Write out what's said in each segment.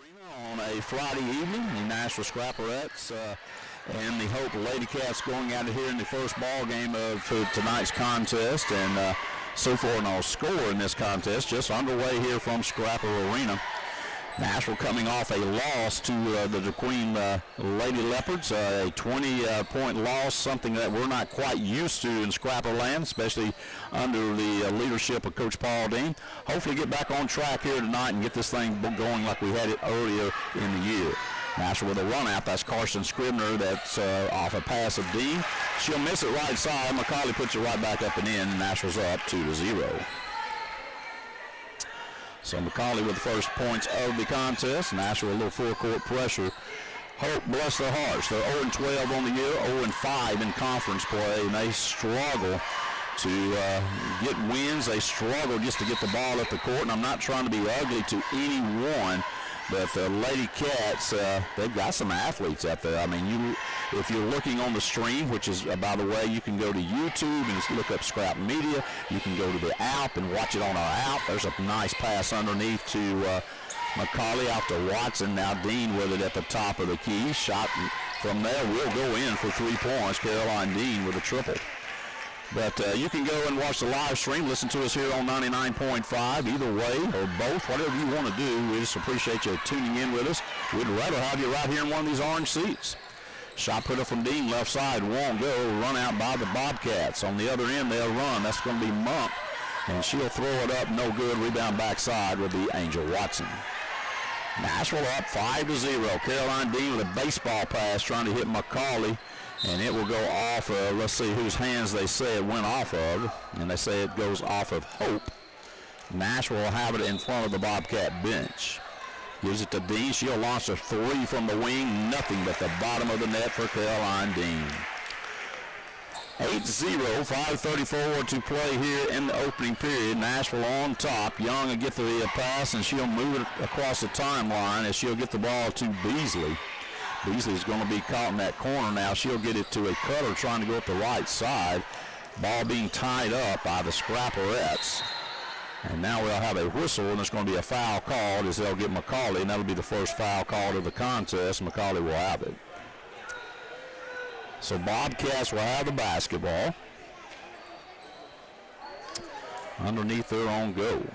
On a Friday evening, the Nashville Scrapperettes and the Hope Lady Cats going out of here in the first ball game of tonight's contest, and so far no score in this contest, just underway here from Scrapper Arena. Nashville coming off a loss to the DeQueen Lady Leopards, a 20-point loss, something that we're not quite used to in Scrapper land, especially under the leadership of Coach Paul Dean. Hopefully get back on track here tonight and get this thing going like we had it earlier in the year. Nashville with a run out. That's Karsten Scribner. That's off a pass of Dean. She'll miss it right side. McCauley puts it right back up and in. Nashville's up 2-0. So McCauley with the first points of the contest. Nashville a little full court pressure. Hope, bless their hearts. They're 0-12 on the year, 0-5 in conference play, and they struggle to get wins. They struggle just to get the ball up the court, and I'm not trying to be ugly to anyone, but the Lady Cats, they've got some athletes out there. I mean, if you're looking on the stream, which is, by the way, you can go to YouTube and just look up Scrap Media. You can go to the app and watch it on our app. There's a nice pass underneath to McCauley out to Watson. Now Dean with it at the top of the key. Shot from there will go in for 3 points. Caroline Dean with a triple. But you can go and watch the live stream, listen to us here on 99.5, either way, or both, whatever you want to do. We just appreciate you tuning in with us. We'd rather have you right here in one of these orange seats. Shot put up from Dean, left side, won't go. Run out by the Bobcats. On the other end, they'll run. That's going to be Monk, and she'll throw it up, no good. Rebound backside will be Angel Watson. Nashville up 5-0. Caroline Dean with a baseball pass trying to hit McCauley. And it will go off of, let's see whose hands they say it went off of. And they say it goes off of Hope. Nashville will have it in front of the Bobcat bench. Gives it to Dean. She'll launch a 3 from the wing. Nothing but the bottom of the net for Caroline Dean. 8-0, 5:34 to play here in the opening period. Nashville on top. Young will get the pass, and she'll move it across the timeline as she'll get the ball to Beasley. Beasley's going to be caught in that corner now. She'll get it to a cutter trying to go up the right side. Ball being tied up by the Scrapperettes. And now we'll have a whistle, and it's going to be a foul called as they'll get McCauley, and that'll be the first foul called of the contest. McCauley will have it. So Bobcats will have the basketball. Underneath their own goal.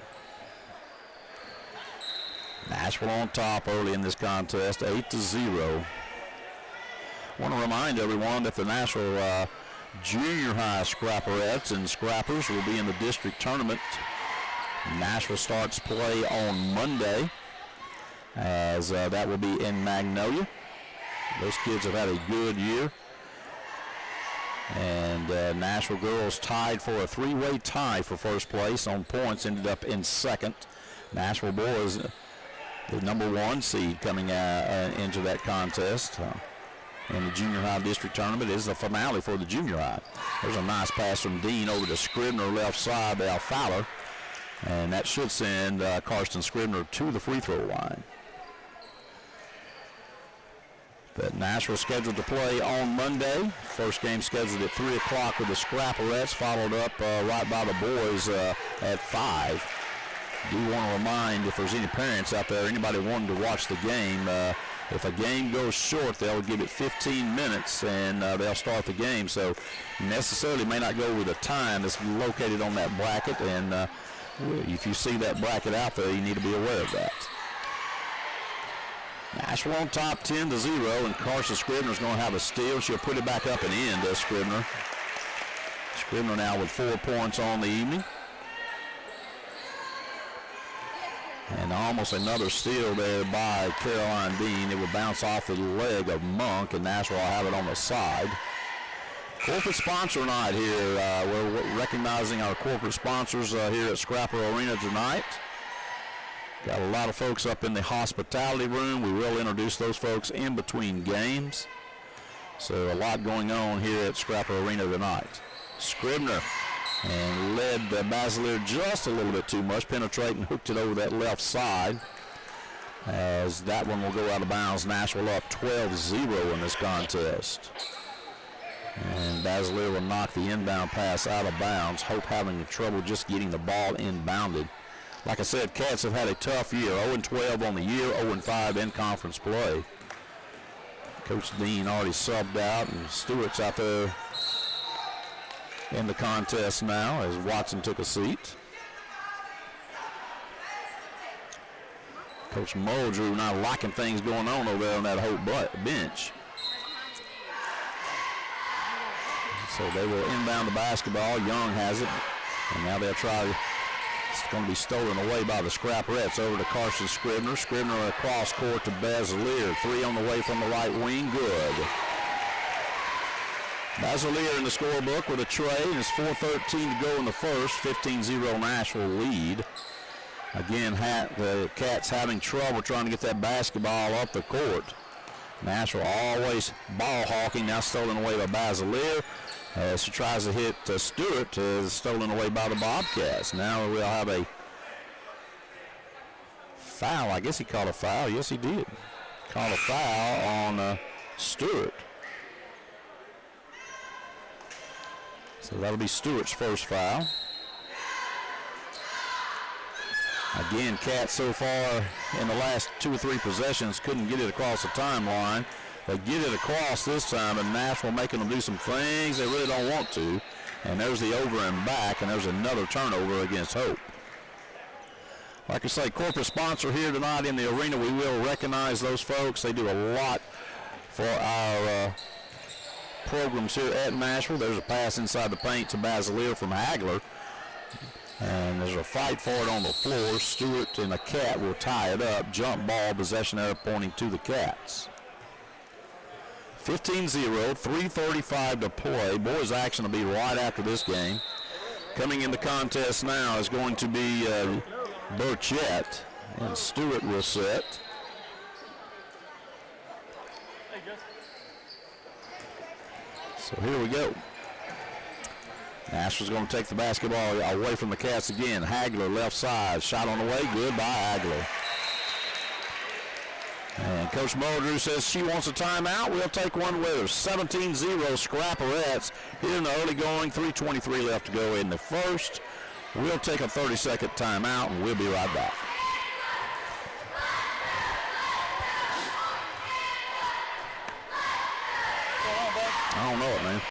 Nashville on top early in this contest, 8-0. I want to remind everyone that the Nashville Junior High Scrapperettes and Scrappers will be in the district tournament. Nashville starts play on Monday, as that will be in Magnolia. Those kids have had a good year. And Nashville girls tied for a 3-way tie for first place on points, ended up in second. Nashville boys, the number 1 seed coming into that contest. In the junior high district tournament is the finale for the junior high. There's a nice pass from Dean over to Scribner, left side to Al Fowler. And that should send Karsten Scribner to the free throw line. But Nashville scheduled to play on Monday. First game scheduled at 3 o'clock with the Scrapperettes, followed up right by the boys at 5. Do want to remind, if there's any parents out there, anybody wanting to watch the game, if a game goes short, they'll give it 15 minutes and they'll start the game. So necessarily may not go with the time that's located on that bracket. And if you see that bracket out there, you need to be aware of that. Nashville on top 10-0, and Karsten Scribner's going to have a steal. She'll put it back up and in, does Scribner. Scribner now with 4 points on the evening. And almost another steal there by Caroline Dean. It would bounce off the leg of Monk, and Nashville will have it on the side. Corporate sponsor night here. We're recognizing our corporate sponsors here at Scrapper Arena tonight. Got a lot of folks up in the hospitality room. We will introduce those folks in between games. So a lot going on here at Scrapper Arena tonight. Scribner. And led Basilier just a little bit too much, penetrating, hooked it over that left side. As that one will go out of bounds. Nashville up 12-0 in this contest. And Basilier will knock the inbound pass out of bounds. Hope having trouble just getting the ball inbounded. Like I said, Cats have had a tough year. 0-12 on the year, 0-5 in conference play. Coach Dean already subbed out, and Stewart's out there in the contest now as Watson took a seat. Coach Muldrew not liking things going on over there on that whole bench. So they will inbound the basketball. Young has it, and now they'll try. It's going to be stolen away by the Scrapperettes. Over to Carson Scribner. Scribner across court to Basilier. 3 on the way from the right wing. Good. Basilier in the scorebook with a tray, and it's 4:13 to go in the first. 15-0 Nashville lead. Again, the Cats having trouble trying to get that basketball up the court. Nashville always ball hawking. Now stolen away by Basilier. As she tries to hit Stewart, is stolen away by the Bobcats. Now we'll have a foul. I guess he called a foul. Yes, he did. Called a foul on Stewart. So that'll be Stewart's first foul. Again, Cats so far in the last 2 or 3 possessions couldn't get it across the timeline. They get it across this time, and Nashville making them do some things they really don't want to. And there's the over and back, and there's another turnover against Hope. Like I say, corporate sponsor here tonight in the arena. We will recognize those folks. They do a lot for our programs here at Nashville. There's a pass inside the paint to Basilier from Hagler. And there's a fight for it on the floor. Stewart and a Cat will tie it up. Jump ball, possession error pointing to the Cats. 15-0, 3:35 to play. Boys action will be right after this game. Coming in the contest now is going to be Burchett, and Stewart will set. So here we go. Nashville's going to take the basketball away from the Cats again. Hagler left side, shot on the way, good by Hagler. And Coach Muldrew says she wants a timeout. We'll take one with her. 17-0 Scrapperettes here in the early going. 3:23 left to go in the first. We'll take a 30-second timeout, and we'll be right back. I don't know it, man.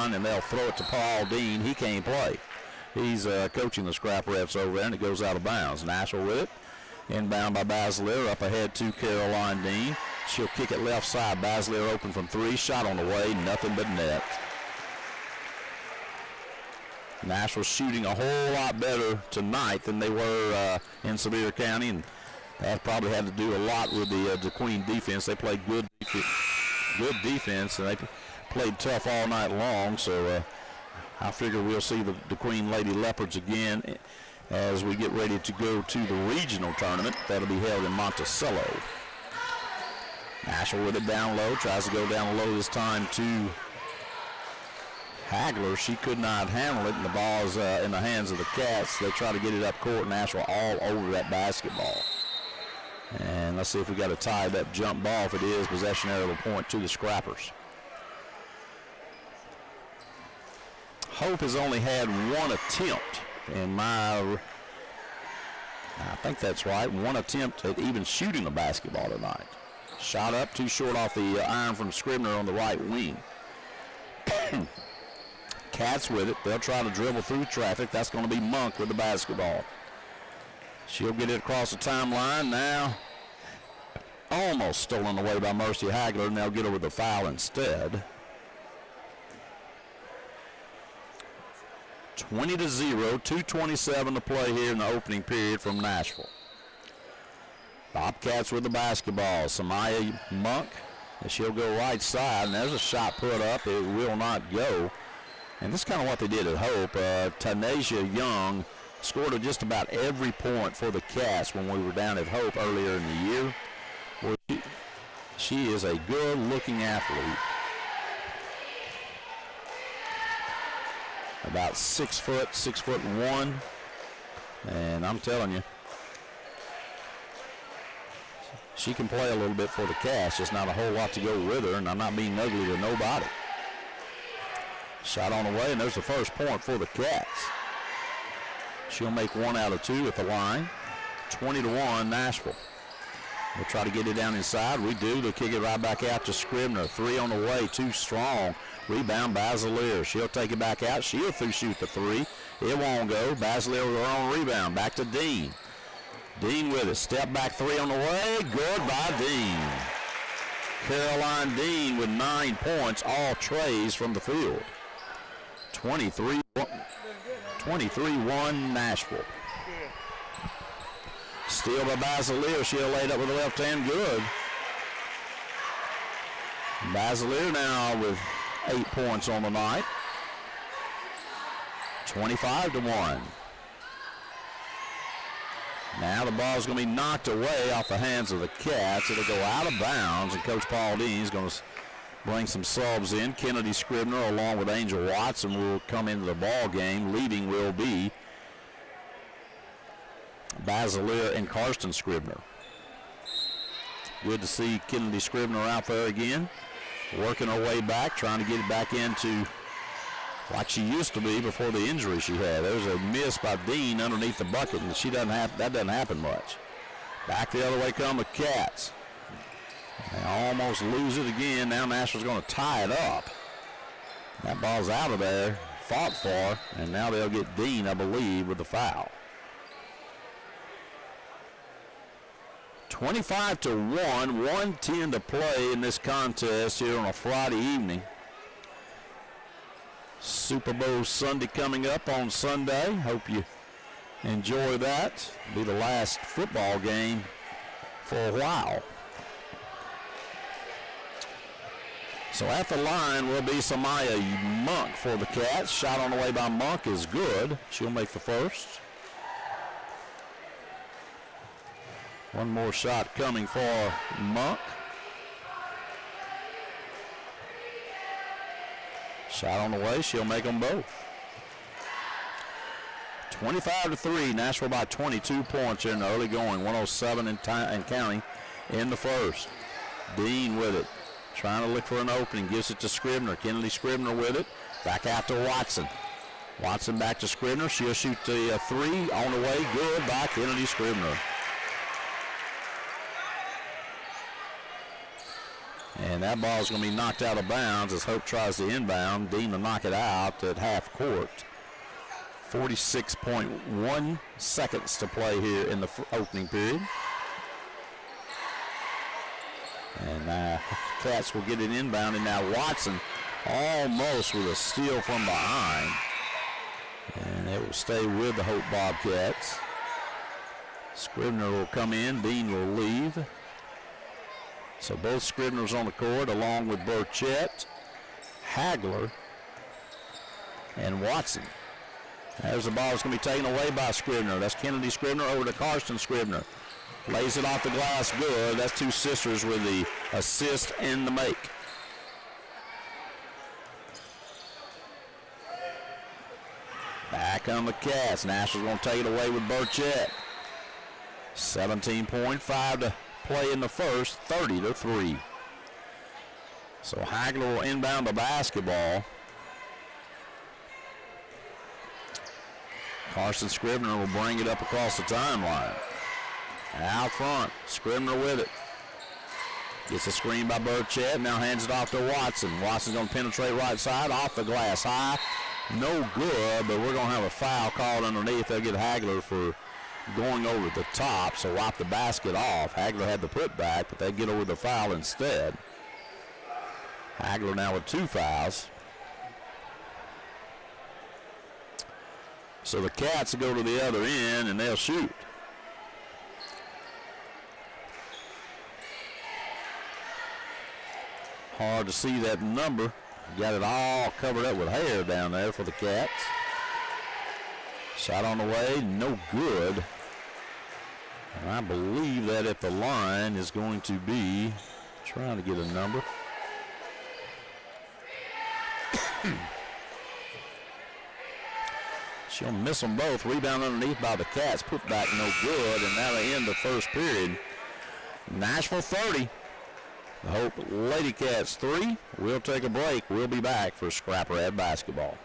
And they'll throw it to Paul Dean. He can't play. He's coaching the Scrapperettes over there, and it goes out of bounds. Nashville with it. Inbound by Basilier. Up ahead to Caroline Dean. She'll kick it left side. Basilier open from 3. Shot on the way. Nothing but net. Nashville shooting a whole lot better tonight than they were in Sevier County, and that probably had to do a lot with the Queen defense. They played good defense, and they played tough all night long, so I figure we'll see the Queen Lady Leopards again as we get ready to go to the regional tournament. That'll be held in Monticello. Nashville with it down low, tries to go down low this time to Hagler. She could not handle it, and the ball's in the hands of the Cats. They try to get it up court. Nashville all over that basketball. And let's see if we got a tied up jump ball. If it is, possession error will point to the Scrappers. Hope has only had one attempt in I think that's right, one attempt at even shooting a basketball tonight. Shot up, too short off the iron from Scribner on the right wing. Cats with it. They'll try to dribble through traffic. That's going to be Monk with the basketball. She'll get it across the timeline now. Almost stolen away by Mercy Hagler, and they'll get her with the foul instead. 20-0, 2:27 to play here in the opening period from Nashville. Bobcats with the basketball. Samaya Monk, and she'll go right side, and there's a shot put up. It will not go. And this is kind of what they did at Hope. Tanasia Young scored just about every point for the Cats when we were down at Hope earlier in the year. Well, she is a good-looking athlete. About 6 foot, 6'1", and I'm telling you, she can play a little bit for the Cats. Just not a whole lot to go with her, and I'm not being ugly to nobody. Shot on the way, and there's the first point for the Cats. She'll make 1 out of 2 at the line. 20-1 Nashville. We'll try to get it down inside. We do. They'll kick it right back out to Scribner. 3 on the way, too strong. Rebound, Basilier. She'll take it back out. She'll shoot the 3. It won't go. Basilier with her own rebound. Back to Dean. Dean with it. Step back 3 on the way. Good by Dean. Caroline Dean with 9 points, all trays from the field. 23-1 Nashville. Steal by Basilier. She'll lay it up with the left hand. Good. Basilier now with 8 points on the night. 25-1. Now the ball's going to be knocked away off the hands of the Cats. It'll go out of bounds, and Coach Paul Dean is going to bring some subs in. Kennedy Scribner along with Angel Watson will come into the ball game. Leading will be Basilier and Karsten Scribner. Good to see Kennedy Scribner out there again, working her way back, trying to get it back into like she used to be before the injury she had. There was a miss by Dean underneath the bucket, and that doesn't happen much. Back the other way come the Cats. They almost lose it again. Now Nashville's going to tie it up. That ball's out of there, fought for, and now they'll get Dean, I believe, with the foul. 25-1, 1:10 to play in this contest here on a Friday evening. Super Bowl Sunday coming up on Sunday. Hope you enjoy that. It'll be the last football game for a while. So at the line will be Samaya Monk for the Cats. Shot on the way by Monk is good. She'll make the first. One more shot coming for Monk. Shot on the way, she'll make them both. 25-3, Nashville by 22 points in the early going, 107 and counting in the first. Dean with it, trying to look for an opening, gives it to Scribner. Kennedy Scribner with it, back out to Watson. Watson back to Scribner, she'll shoot the 3 on the way, good by Kennedy Scribner. And that ball is going to be knocked out of bounds as Hope tries to inbound. Dean to knock it out at half court. 46.1 seconds to play here in the opening period. And Cats will get it inbound. And now Watson almost with a steal from behind. And it will stay with the Hope Bobcats. Scribner will come in. Dean will leave. So both Scribners on the court along with Burchett, Hagler, and Watson. There's the ball. It's going to be taken away by Scribner. That's Kennedy Scribner over to Karsten Scribner. Lays it off the glass good. That's two sisters with the assist and the make. Back on the Cats. Nashville's going to take it away with Burchett. 17.5 to play in the first, 30-3. So Hagler will inbound the basketball. Karsten Scribner will bring it up across the timeline. Out front, Scribner with it. Gets a screen by Burchett. Now hands it off to Watson. Watson's going to penetrate right side. Off the glass high. No good, but we're going to have a foul called underneath. They'll get Hagler for going over the top, so wipe the basket off. Hagler had the putback, but they get over the foul instead. Hagler now with 2 fouls. So the Cats will go to the other end, and they'll shoot. Hard to see that number. Got it all covered up with hair down there for the Cats. Shot on the way, no good. And I believe that at the line is going to be, trying to get a number. She'll miss them both. Rebound underneath by the Cats. Put back no good, and that'll end the first period. Nashville 30. The Hope Lady Cats 3. We'll take a break. We'll be back for Scrapper Red basketball.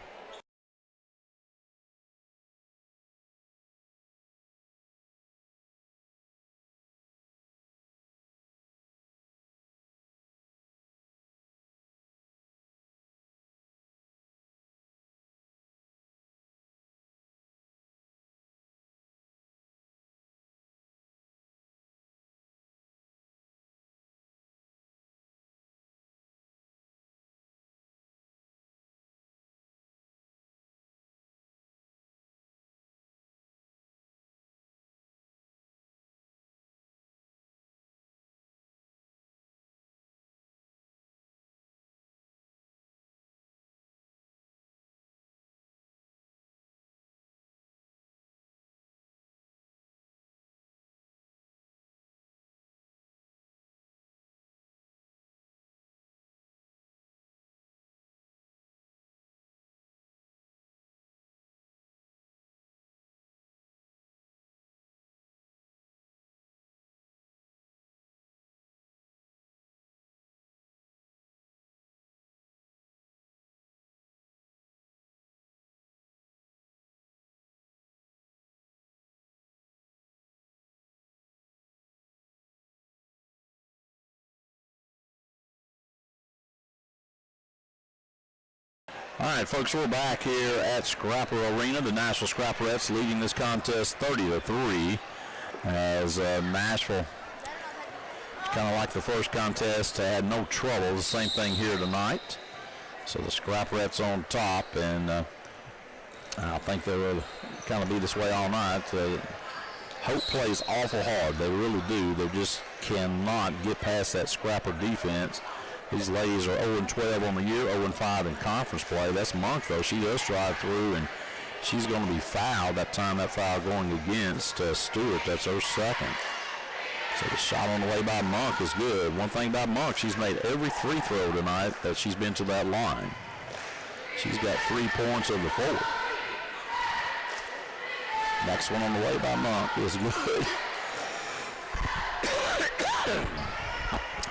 All right, folks, we're back here at Scrapper Arena. The Nashville Scrapperettes leading this contest 30-3 as Nashville, kind of like the first contest, had no trouble. The same thing here tonight. So the Scrapperettes on top, and I think they will kind of be this way all night. Hope plays awful hard. They really do. They just cannot get past that Scrapper defense. These ladies are 0-12 on the year, 0-5 in conference play. That's Monk, though. She does drive through, and she's going to be fouled. That foul going against Stewart. That's her second. So the shot on the way by Monk is good. One thing about Monk, she's made every free throw tonight that she's been to that line. She's got 3 points of the 4. Next one on the way by Monk is good.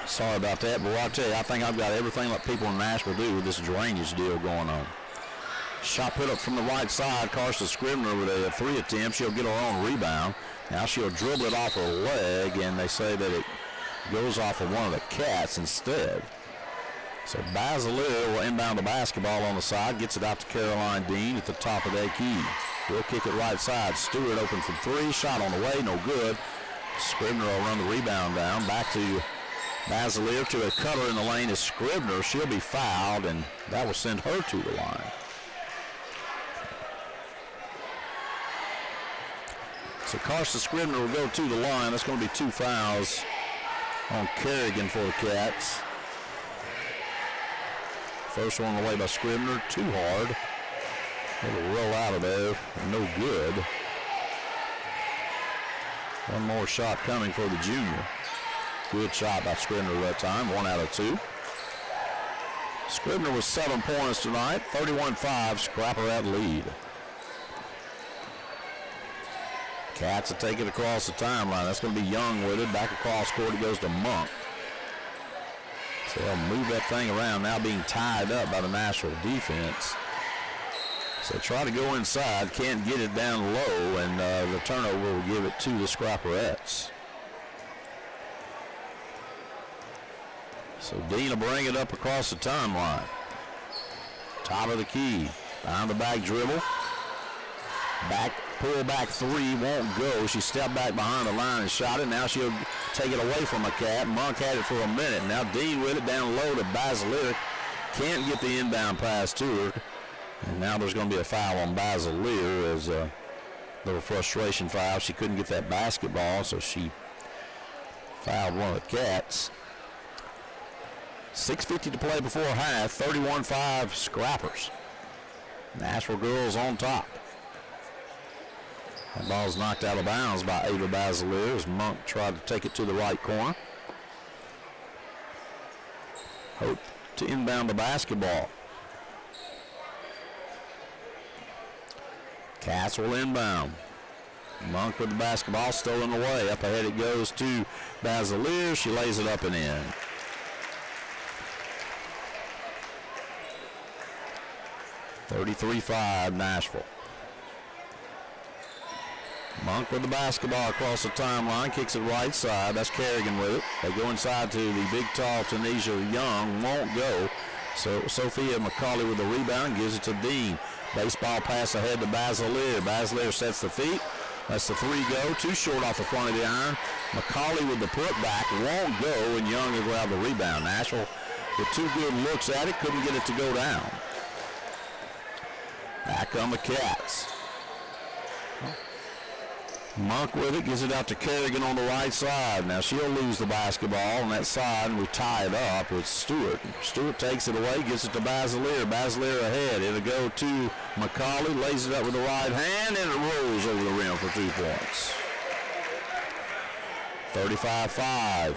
Sorry about that, but I'll tell you, I think I've got everything like people in Nashville do with this drainage deal going on. Shot put up from the right side. Karsten Scribner with a 3 attempt. She'll get her own rebound. Now she'll dribble it off her leg, and they say that it goes off of one of the Cats instead. So Basilier will inbound the basketball on the side, gets it out to Caroline Dean at the top of that key. We'll kick it right side. Stewart open from 3. Shot on the way, no good. Scribner will run the rebound down. Back to Basilier to a cutter in the lane is Scribner. She'll be fouled, and that will send her to the line. So Karsten Scribner will go to the line. That's going to be 2 fouls on Kerrigan for the Cats. First one away by Scribner, too hard. It'll roll out of there, no good. One more shot coming for the junior. Good shot by Scribner that time, 1 out of 2. Scribner with 7 points tonight, 31-5, Scrapperette lead. Cats will take it across the timeline. That's going to be Young with it. Back across court, it goes to Monk. So they'll move that thing around, now being tied up by the Nashville defense. So try to go inside, can't get it down low, and the turnover will give it to the Scrapperettes. So Dean will bring it up across the timeline. Top of the key. Behind the back dribble. Back, pull back three, won't go. She stepped back behind the line and shot it. Now she'll take it away from a cat. Monk had it for a minute. Now Dean with it down low to Basilier. Can't get the inbound pass to her. And now there's going to be a foul on Basilier as a little frustration foul. She couldn't get that basketball, so she fouled one of the Cats. 6:50 to play before half. 31-5 Scrappers. Nashville girls on top. That ball's knocked out of bounds by Ava Basilier as Monk tried to take it to the right corner. Hope to inbound the basketball. Cats will inbound. Monk with the basketball stolen away. Up ahead it goes to Basilier. She lays it up and in. (33-5) Nashville. Monk with the basketball across the timeline, kicks it right side. That's Kerrigan with it. They go inside to the big, tall Tanisha Young. Won't go. So Sophia McCauley with the rebound, gives it to Dean. Baseball pass ahead to Basilier. Basilier sets the feet. That's the three go. Too short off the front of the iron. McCauley with the putback. Won't go, and Young will grab the rebound. Nashville with two good looks at it. Couldn't get it to go down. Back come the Cats. Monk with it, gives it out to Kerrigan on the right side. Now she'll lose the basketball on that side, and we tie it up with Stewart. Stewart takes it away, gets it to Basilier. Basilier ahead. It'll go to McCauley, lays it up with the right hand, and it rolls over the rim for 2 points. 35-5.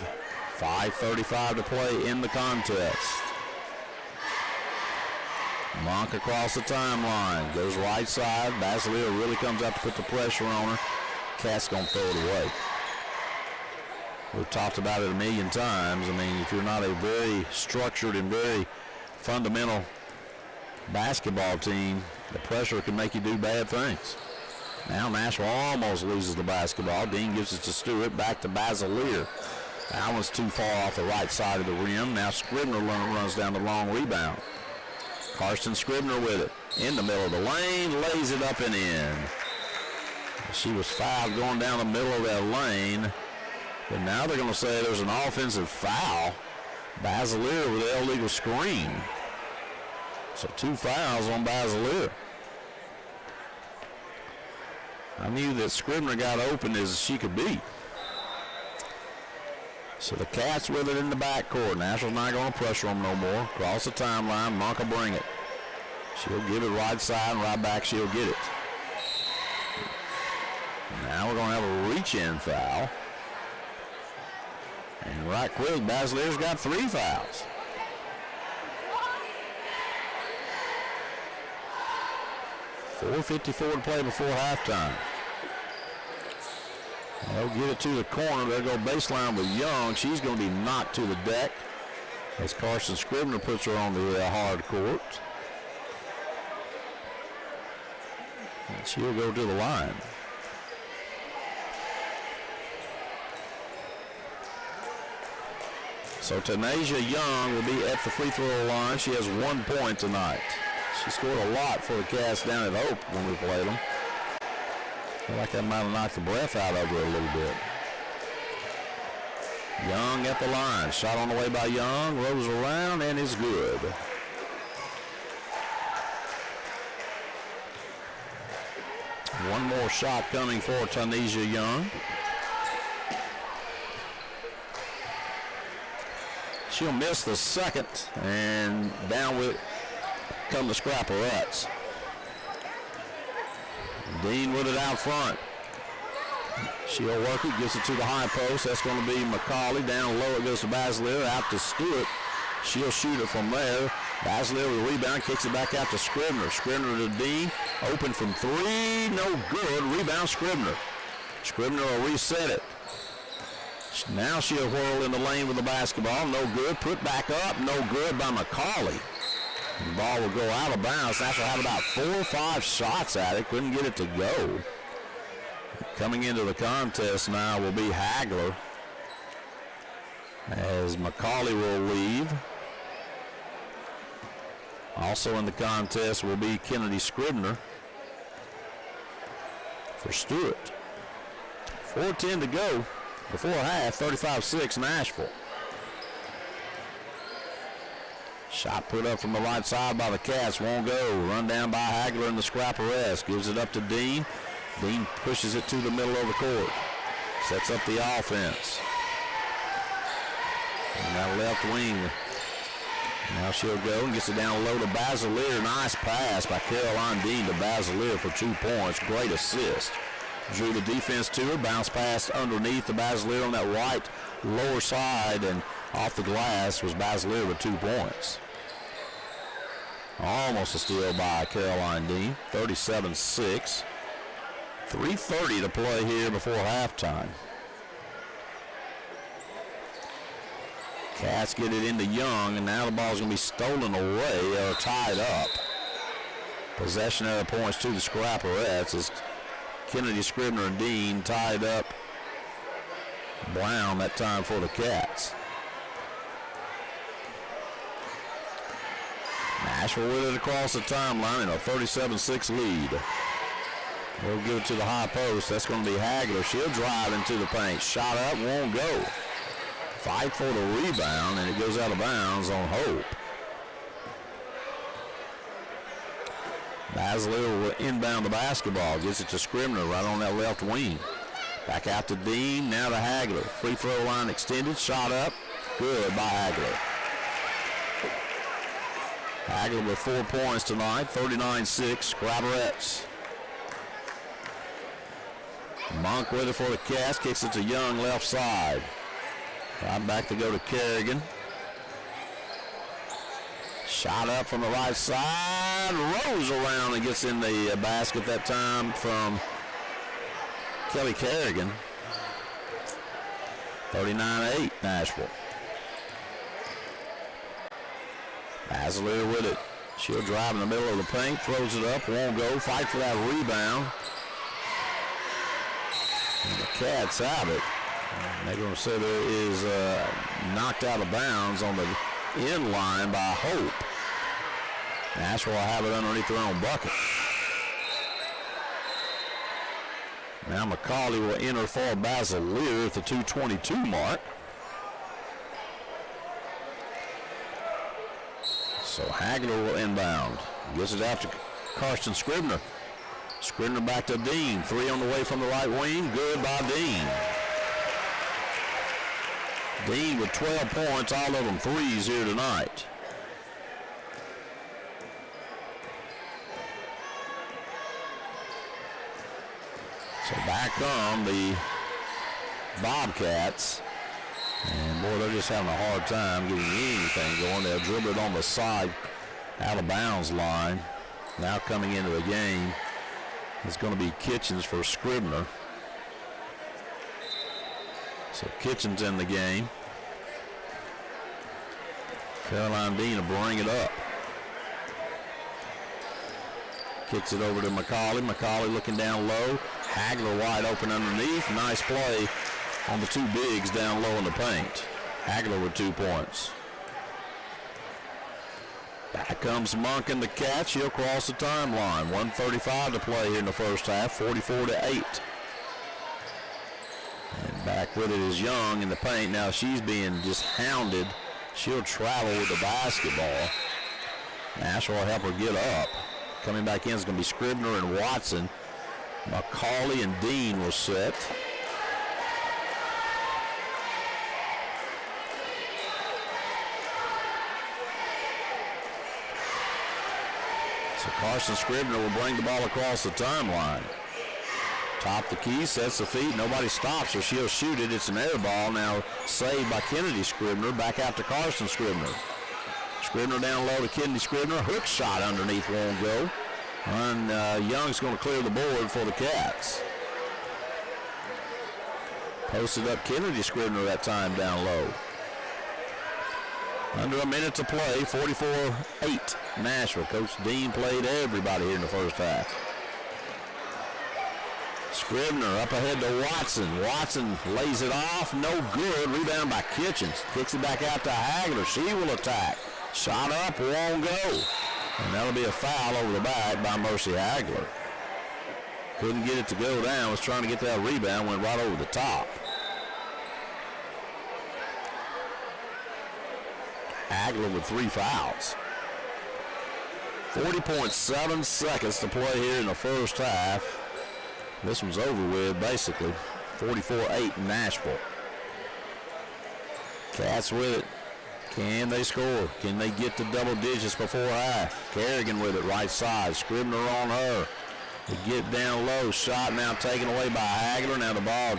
5:35 to play in the contest. Monk across the timeline, goes right side. Basilier really comes out to put the pressure on her. Cat's going to throw it away. We've talked about it a million times. I mean, if you're not a very structured and very fundamental basketball team, the pressure can make you do bad things. Now Nashville almost loses the basketball. Dean gives it to Stewart, back to Basilier. That one's too far off the right side of the rim. Now Scribner runs down the long rebound. Karsten Scribner with it. In the middle of the lane, lays it up and in. She was fouled going down the middle of that lane. But now they're going to say there's an offensive foul. Basilier with the illegal screen. So 2 fouls on Basilier. I knew that Scribner got open as she could be. So the Cats with it in the backcourt. Nashville's not going to pressure them no more. Across the timeline, Monk will bring it. She'll give it right side, and right back she'll get it. Now we're going to have a reach-in foul. And right quick, Basilier's got 3 fouls. .454 to play before halftime. They'll get it to the corner. They'll go baseline with Young. She's going to be knocked to the deck as Karsten Scribner puts her on the hard court. And she'll go to the line. So Tanasia Young will be at the free throw line. She has 1 point tonight. She scored a lot for the Cats down at Hope when we played them. I feel like that might have knocked the breath out of her a little bit. Young at the line. Shot on the way by Young. Rolls around and is good. One more shot coming for Tanisha Young. She'll miss the second, and down with come the Scrapperettes. Dean with it out front. She'll work it, gets it to the high post. That's going to be McCauley. Down low it goes to Basilier, out to Stewart. She'll shoot it from there. Basilier with a rebound, kicks it back out to Scribner. Scribner to Dean, open from 3, no good. Rebound Scribner. Scribner will reset it. Now she'll whirl in the lane with the basketball. No good. Put back up. No good by McCauley. The ball will go out of bounds. Nashville had about 4 or 5 shots at it. Couldn't get it to go. Coming into the contest now will be Hagler. as McCauley will leave. Also in the contest will be Kennedy Scribner for Stewart. 4:10 to go before half, 35-6 Nashville. Shot put up from the right side by the Cats, won't go. Run down by Hagler in the Scrapperess. Gives it up to Dean. Dean pushes it to the middle of the court. Sets up the offense. And that left wing. Now she'll go and gets it down low to Basilier. Nice pass by Caroline Dean to Basilier for 2 points. Great assist. Drew the defense to her. Bounce pass underneath to Basilier on that right lower side. And off the glass was Basilier with 2 points. Almost a steal by Caroline Dean. 37-6. 3:30 to play here before halftime. Cats get it into Young, and now the ball's going to be stolen away or tied up. Possession arrow points to the Scrapperettes as Kennedy, Scribner, and Dean tied up Brown that time for the Cats. Nashville with it across the timeline in a 37-6 lead. They'll give it to the high post. That's going to be Hagler. She'll drive into the paint. Shot up, won't go. Fight for the rebound, and it goes out of bounds on Hope. Basilier will inbound the basketball. Gets it to Scribner right on that left wing. Back out to Dean, now to Hagler. Free throw line extended, shot up. Good by Hagler. Hagler with 4 points tonight, 39-6, Scrapperettes. Monk with it for the Cats, kicks it to Young left side. Right back to go to Kerrigan. Shot up from the right side, rolls around and gets in the basket that time from Kelly Kerrigan. 39-8 Nashville. Basilier with it. She'll drive in the middle of the paint, throws it up, won't go, fight for that rebound. And the Cats have it. They're going to say there is knocked out of bounds on the end line by Hope. Nashville will have it underneath their own bucket. Now McCauley will enter for Basilier at the 2:22 mark. So Hagler will inbound. Gets it out to Karsten Scribner. Scribner back to Dean. 3 on the way from the right wing. Good by Dean. Dean with 12 points, all of them threes here tonight. So back come the Bobcats. And boy, they're just having a hard time getting anything going. They'll dribble it on the side, out of bounds line. Now coming into the game, it's going to be Kitchens for Scribner. So Kitchens in the game. Caroline Dean will bring it up. Kicks it over to McCauley. McCauley looking down low. Hagler wide open underneath. Nice play on the 2 bigs down low in the paint. Hagler with 2 points. Back comes Monk in the catch. He'll cross the timeline. 1:35 to play here in the first half. 44-8. And back with it is Young in the paint. Now she's being just hounded. She'll travel with the basketball. Nashville will help her get up. Coming back in is going to be Scribner and Watson. McCauley and Dean will set. So Carson Scribner will bring the ball across the timeline. Top the key, sets the feet. Nobody stops her. She'll shoot it. It's an air ball now saved by Kennedy Scribner. Back out to Carson Scribner. Scribner down low to Kennedy Scribner. Hook shot underneath won't go. And Young's going to clear the board for the Cats. Posted up Kennedy Scribner that time down low. Under a minute to play, 44-8 Nashville. Coach Dean played everybody here in the first half. Scribner up ahead to Watson. Watson lays it off. No good. Rebound by Kitchens. Kicks it back out to Hagler. She will attack. Shot up. Won't go. And that'll be a foul over the back by Mercy Hagler. Couldn't get it to go down. Was trying to get that rebound. Went right over the top. Hagler with 3 fouls. 40.7 seconds to play here in the first half. This one's over with, basically. 44-8 Nashville. Cats with it. Can they score? Can they get to double digits before half? Kerrigan with it, right side. Scribner on her. They get down low. Shot now taken away by Hagler. Now the ball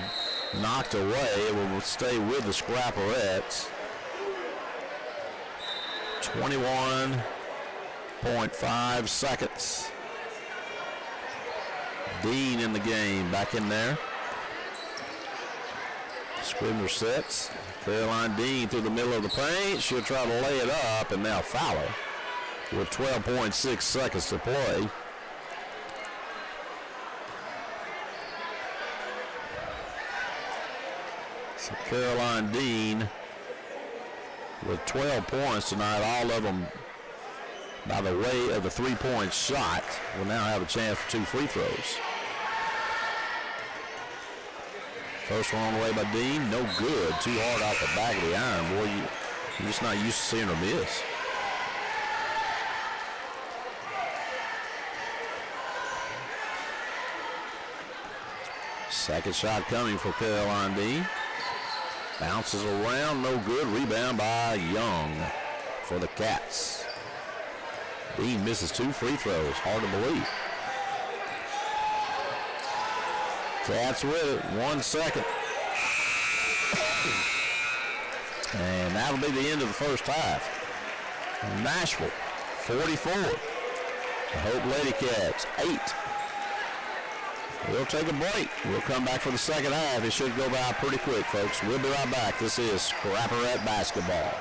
knocked away. It will stay with the Scrapperettes. 21.5 seconds. Dean in the game, back in there. Scribner sets. Caroline Dean through the middle of the paint. She'll try to lay it up, and now foul her with 12.6 seconds to play. So Caroline Dean with 12 points tonight, all of them by the way of the 3-point shot, will now have a chance for 2 free throws. First one on the way by Dean, no good. Too hard off the back of the iron. Boy, you're just not used to seeing her miss. Second shot coming for Caroline Dean. Bounces around, no good. Rebound by Young for the Cats. Dean misses 2 free throws. Hard to believe. Cats with it. 1 second. And that'll be the end of the first half. Nashville, 44. The Hope Lady Cats, 8. We'll take a break. We'll come back for the second half. It should go by pretty quick, folks. We'll be right back. This is Scrapperette Basketball.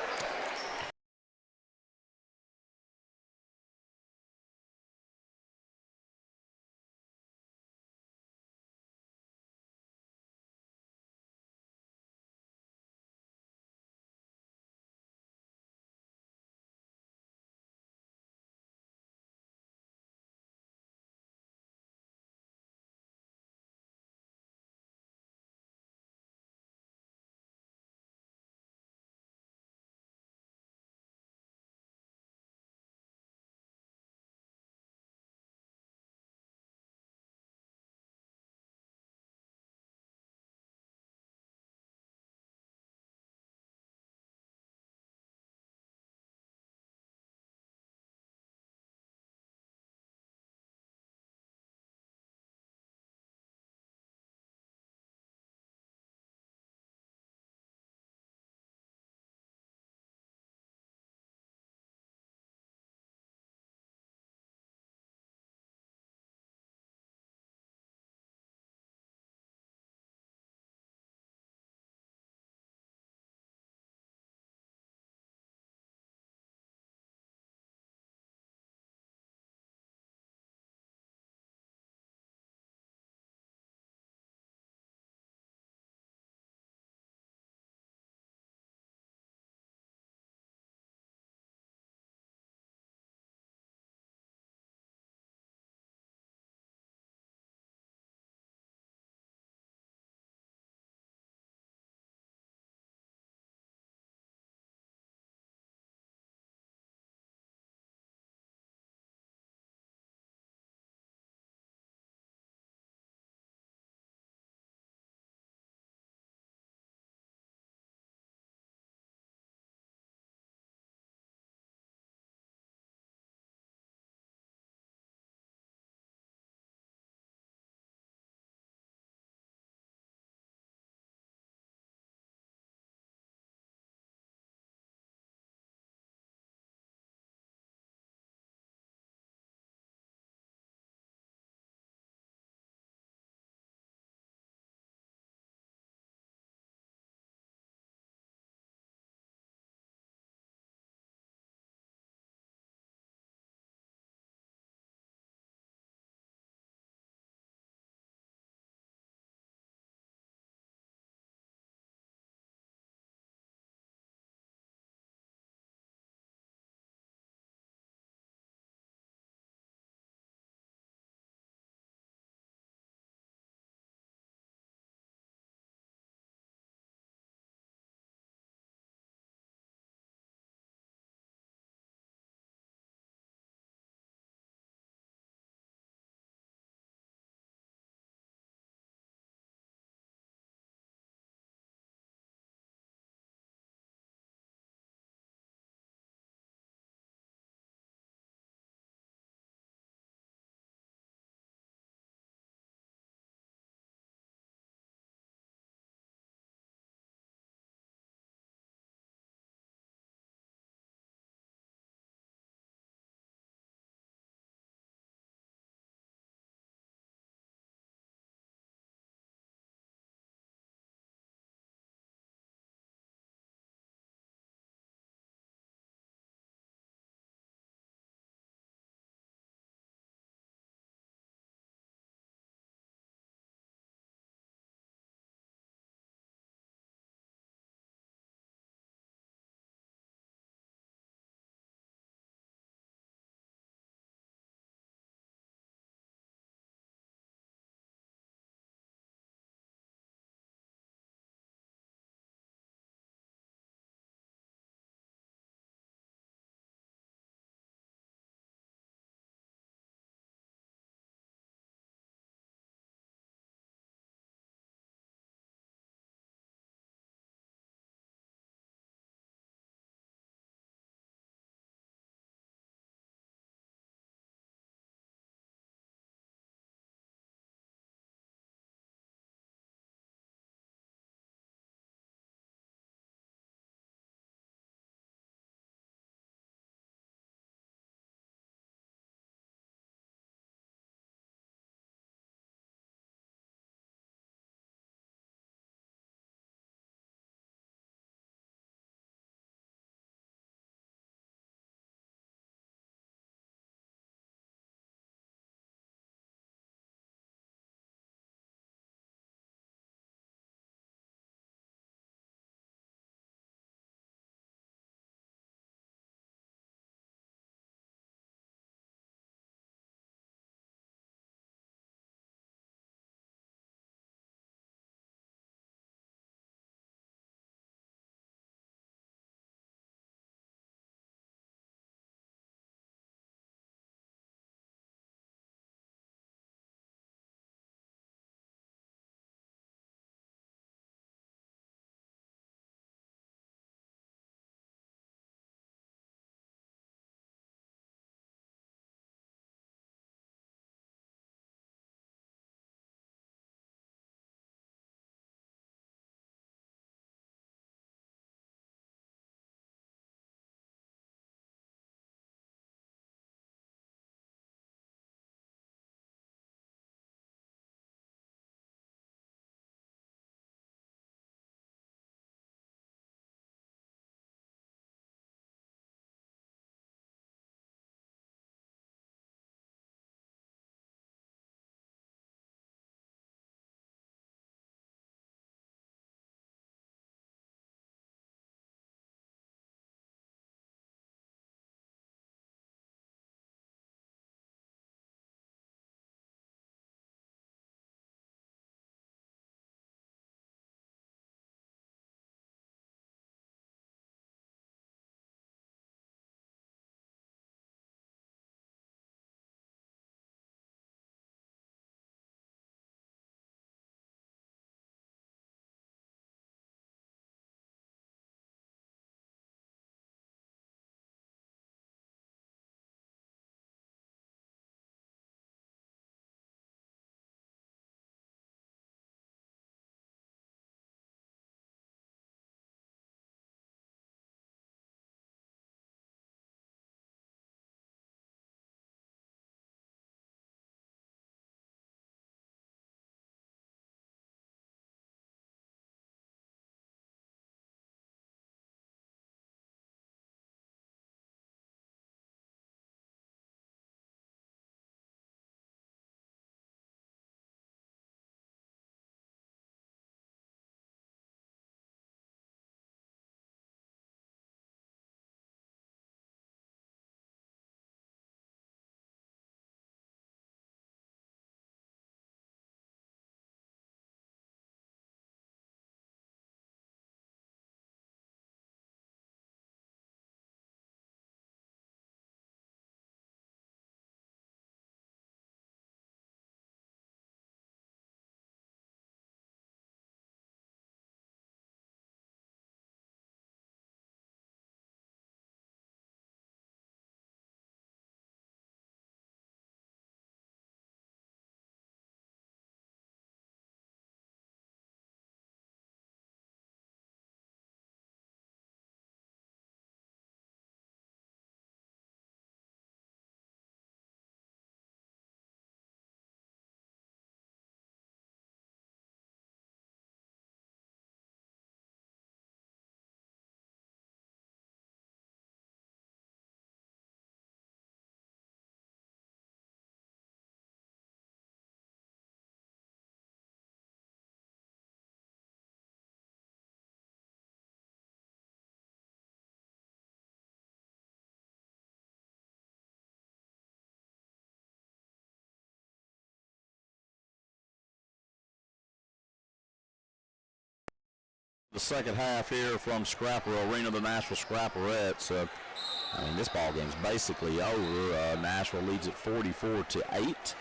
The second half here from Scrapper Arena, the Nashville Scrapperettes. I mean, this ball game's basically over. Nashville leads at 44-8.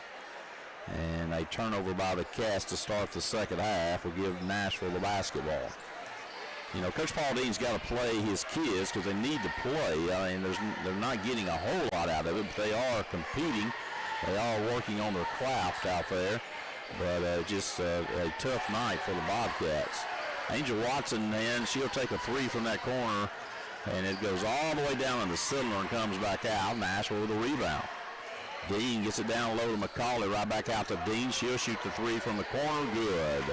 And a turnover by the Cats to start the second half will give Nashville the basketball. You know, Coach Paul Dean's got to play his kids because they need to play. I mean, they're not getting a whole lot out of it, but they are competing. They are working on their craft out there. But just a tough night for the Bobcats. Angel Watson, and she'll take a three from that corner, and it goes all the way down in the cylinder and comes back out. Nashville with a rebound. Dean gets it down low to McCauley, right back out to Dean. She'll shoot the three from the corner. Good.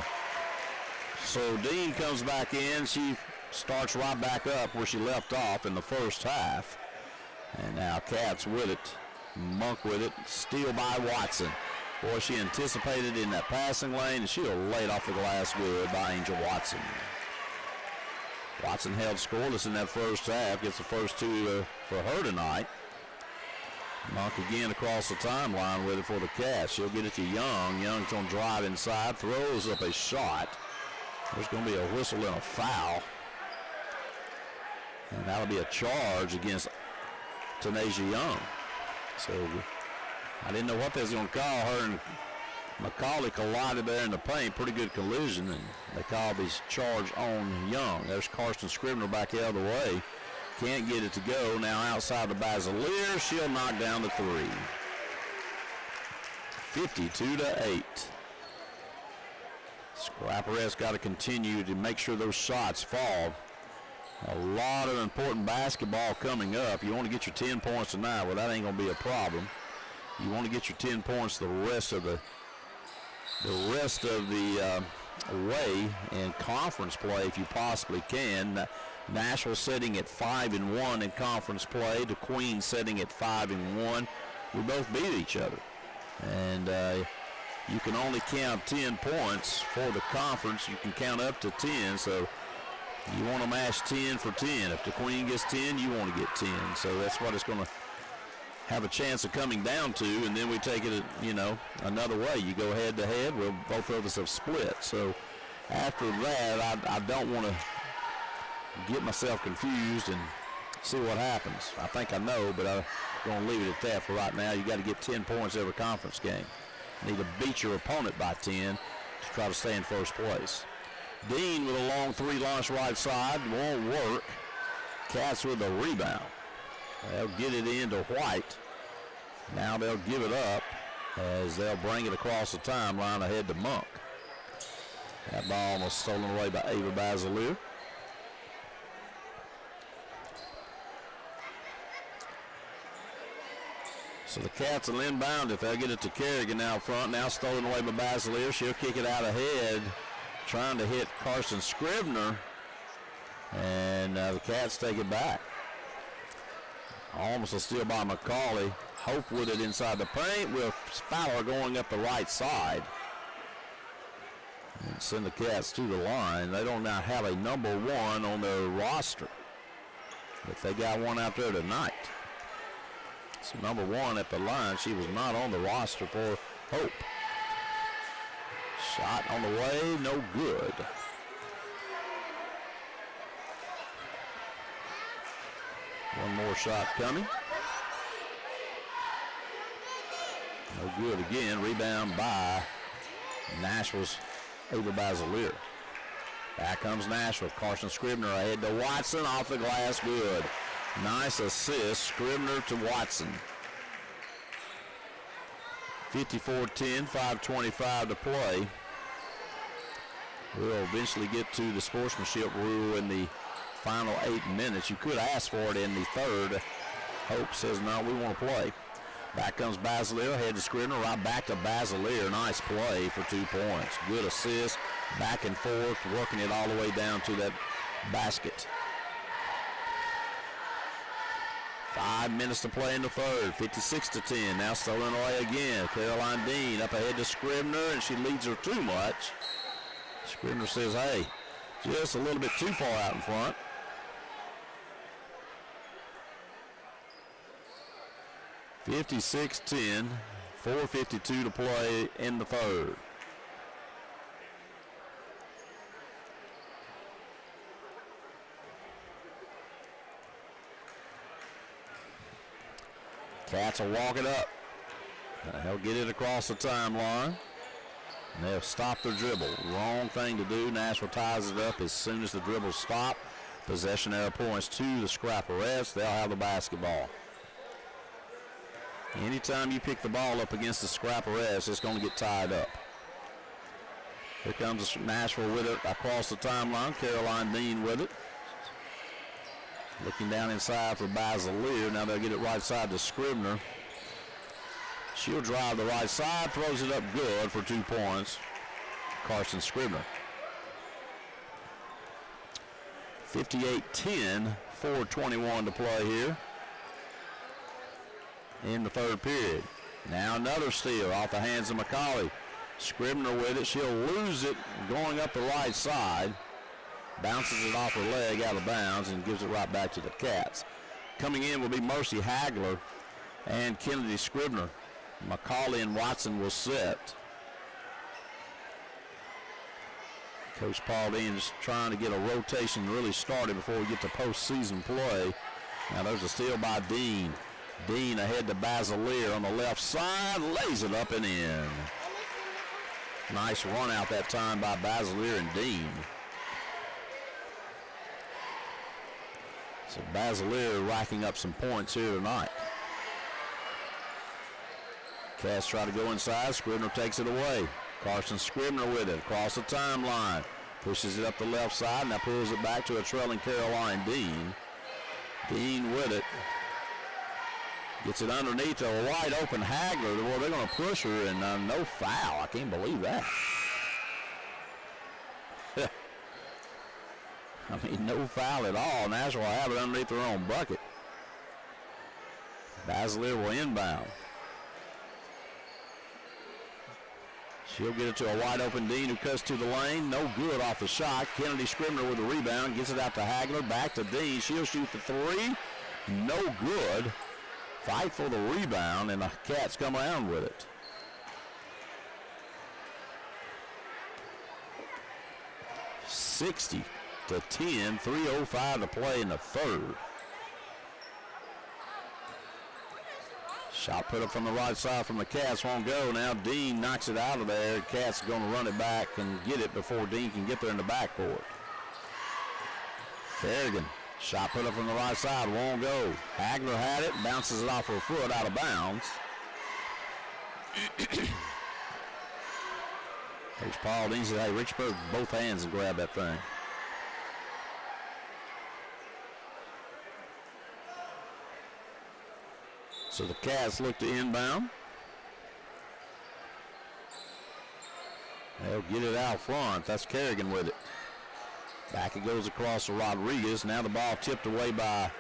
So Dean comes back in. She starts right back up where she left off in the first half. And now Cats with it. Monk with it. Steal by Watson. Boy, she anticipated in that passing lane, and she'll lay it off the glass good by Angel Watson. Watson held scoreless in that first half. Gets the first two for her tonight. Monk again across the timeline with it for the Cats. She'll get it to Young. Young's going to drive inside, throws up a shot. There's going to be a whistle and a foul. And that'll be a charge against Tanasia Young. So I didn't know what they was going to call her, and McCauley collided there in the paint. Pretty good collision, and they called this charge on Young. There's Karsten Scribner back the other way. Can't get it to go. Now outside the Basilier, she'll knock down the three. 52-8. Scrapperettes got to continue to make sure those shots fall. A lot of important basketball coming up. You want to get your 10 points tonight. Well, that ain't going to be a problem. You want to get your 10 points the rest of the way in conference play if you possibly can. Nashville sitting at 5-1 in conference play. The Queens sitting at 5-1. We both beat each other, and you can only count 10 points for the conference. You can count up to 10, so you want to match 10 for 10. If the Queen gets 10, you want to get 10. So that's what it's going to have a chance of coming down to, and then we take it, you know, another way. You go head to head. Well, both of us have split. So after that, I don't want to get myself confused and see what happens. I think I know, but I'm going to leave it at that for right now. You got to get 10 points every conference game. You need to beat your opponent by 10 to try to stay in first place. Dean with a long three launch right side. Won't work. Cats with a rebound. They'll get it into White. Now they'll give it up as they'll bring it across the timeline ahead to Monk. That ball was stolen away by Ava Basilier. So the Cats will inbound if they'll get it to Kerrigan out front. Now stolen away by Basilier. She'll kick it out ahead, trying to hit Karsten Scribner. And the Cats take it back. Almost a steal by McCauley. Hope with it inside the paint with Fowler going up the right side. And send the Cats to the line. They don't now have a number one on their roster, but they got one out there tonight. So number one at the line, she was not on the roster for Hope. Shot on the way, no good. One more shot coming. No good again. Rebound by Nashville's Ava Basilier. Back comes Nashville. Karsten Scribner ahead to Watson. Off the glass, good. Nice assist. Scribner to Watson. 54-10, 5:25 to play. We'll eventually get to the sportsmanship rule in the final 8 minutes. You could ask for it in the third. Hope says, no, we want to play. Back comes Basilier, head to Scribner, right back to Basilier. Nice play for 2 points. Good assist, back and forth, working it all the way down to that basket. 5 minutes to play in the third, 56-10. Now stolen away again. Caroline Dean up ahead to Scribner, and she leads her too much. Scribner says, hey, just a little bit too far out in front. (56-10), 4:52 to play in the third. Cats will walk it up. They'll get it across the timeline. And they'll stop their dribble. Wrong thing to do. Nashville ties it up as soon as the dribble stops. Possession arrow points to the Scrapperettes. They'll have the basketball. Anytime you pick the ball up against the Scrapperettes, it's going to get tied up. Here comes Nashville with it across the timeline. Caroline Dean with it. Looking down inside for Basilier. Now they'll get it right side to Scribner. She'll drive the right side, throws it up good for 2 points. Carson Scribner. 58-10, 4:21 to play here in the third period. Now another steal off the hands of McCauley. Scribner with it. She'll lose it going up the right side. Bounces it off her leg out of bounds and gives it right back to the Cats. Coming in will be Mercy Hagler and Kennedy Scribner. McCauley and Watson will set. Coach Paul Dean's trying to get a rotation really started before we get to postseason play. Now there's a steal by Dean. Dean ahead to Basilier on the left side, lays it up and in. Nice run out that time by Basilier and Dean. So Basilier racking up some points here tonight. Cats try to go inside. Scribner takes it away. Carson Scribner with it across the timeline. Pushes it up the left side. Now pulls it back to a trailing Caroline Dean. Dean with it. Gets it underneath to a wide open Hagler. Well, they're going to push her and no foul. I can't believe that. I mean, no foul at all. Nashville will have it underneath their own bucket. Basilier will inbound. She'll get it to a wide open Dean who cuts to the lane. No good off the shot. Kennedy Scribner with the rebound. Gets it out to Hagler. Back to Dean. She'll shoot the three. No good. Fight for the rebound, and the Cats come around with it. $60-10. 3:05 to play in the third. Shot put up from the right side from the Cats, won't go. Now Dean knocks it out of there. Cats are going to run it back and get it before Dean can get there in the backcourt. Kerrigan, shot put up from the right side, won't go. Hagler had it, bounces it off her foot out of bounds. Coach Paul Dean said, hey, Richburg, both hands and grab that thing. So the Cats look to inbound. They'll get it out front. That's Kerrigan with it. Back it goes across to Rodriguez. Now the ball tipped away by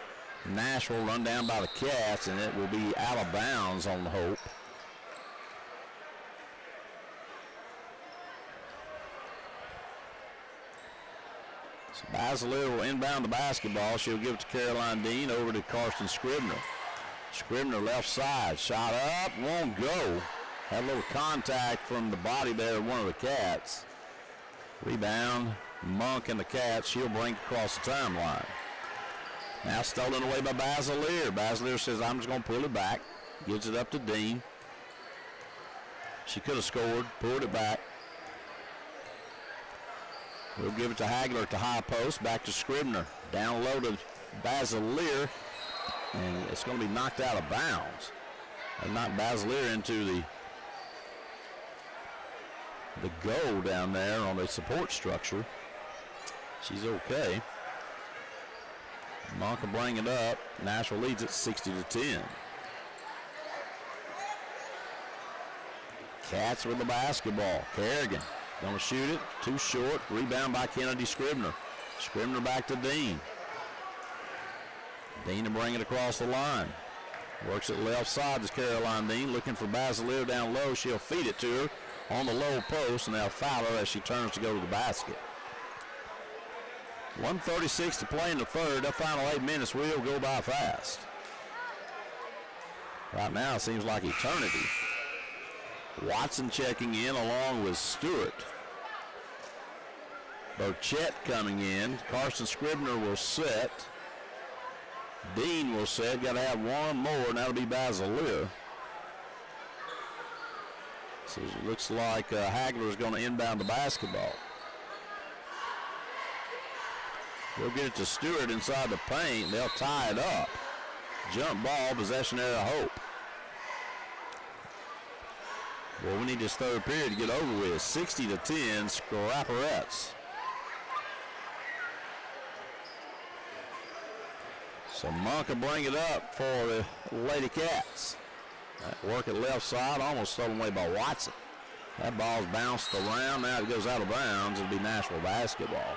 Nashville, run down by the Cats, and it will be out of bounds on the Hope. So Basilier will inbound the basketball. She'll give it to Caroline Dean, over to Carson Scribner. Scribner left side, shot up, won't go. Had a little contact from the body there of one of the Cats. Rebound, Monk and the Cats. She'll bring it across the timeline. Now stolen away by Basilier. Basilier says, I'm just going to pull it back. Gives it up to Dean. She could have scored, pulled it back. We'll give it to Hagler at the high post. Back to Scribner. Down low to Basilier. And it's going to be knocked out of bounds. And knocked Basilier into the goal down there on the support structure. She's okay. Monk will bring it up. Nashville leads it 60-10. Cats with the basketball. Kerrigan going to shoot it. Too short. Rebound by Kennedy Scribner. Scribner back to Dean. Dean to bring it across the line. Works it left side to Caroline Dean. Looking for Basilier down low. She'll feed it to her on the low post, and they'll foul her as she turns to go to the basket. 1:36 to play in the third. The final 8 minutes will go by fast. Right now it seems like eternity. Watson checking in along with Stewart. Burchett coming in. Carson Scribner will set. Dean will set. Got to have one more, and that'll be Basileir. So it looks like Hagler is going to inbound the basketball. We'll get it to Stewart inside the paint. They'll tie it up. Jump ball, possession area, Hope. Well, we need this third period to get over with. 60-10, Scrapperettes. So Monk will bring it up for the Lady Cats. That work at left side, almost stolen away by Watson. That ball's bounced around. Now it goes out of bounds. It'll be Nashville basketball.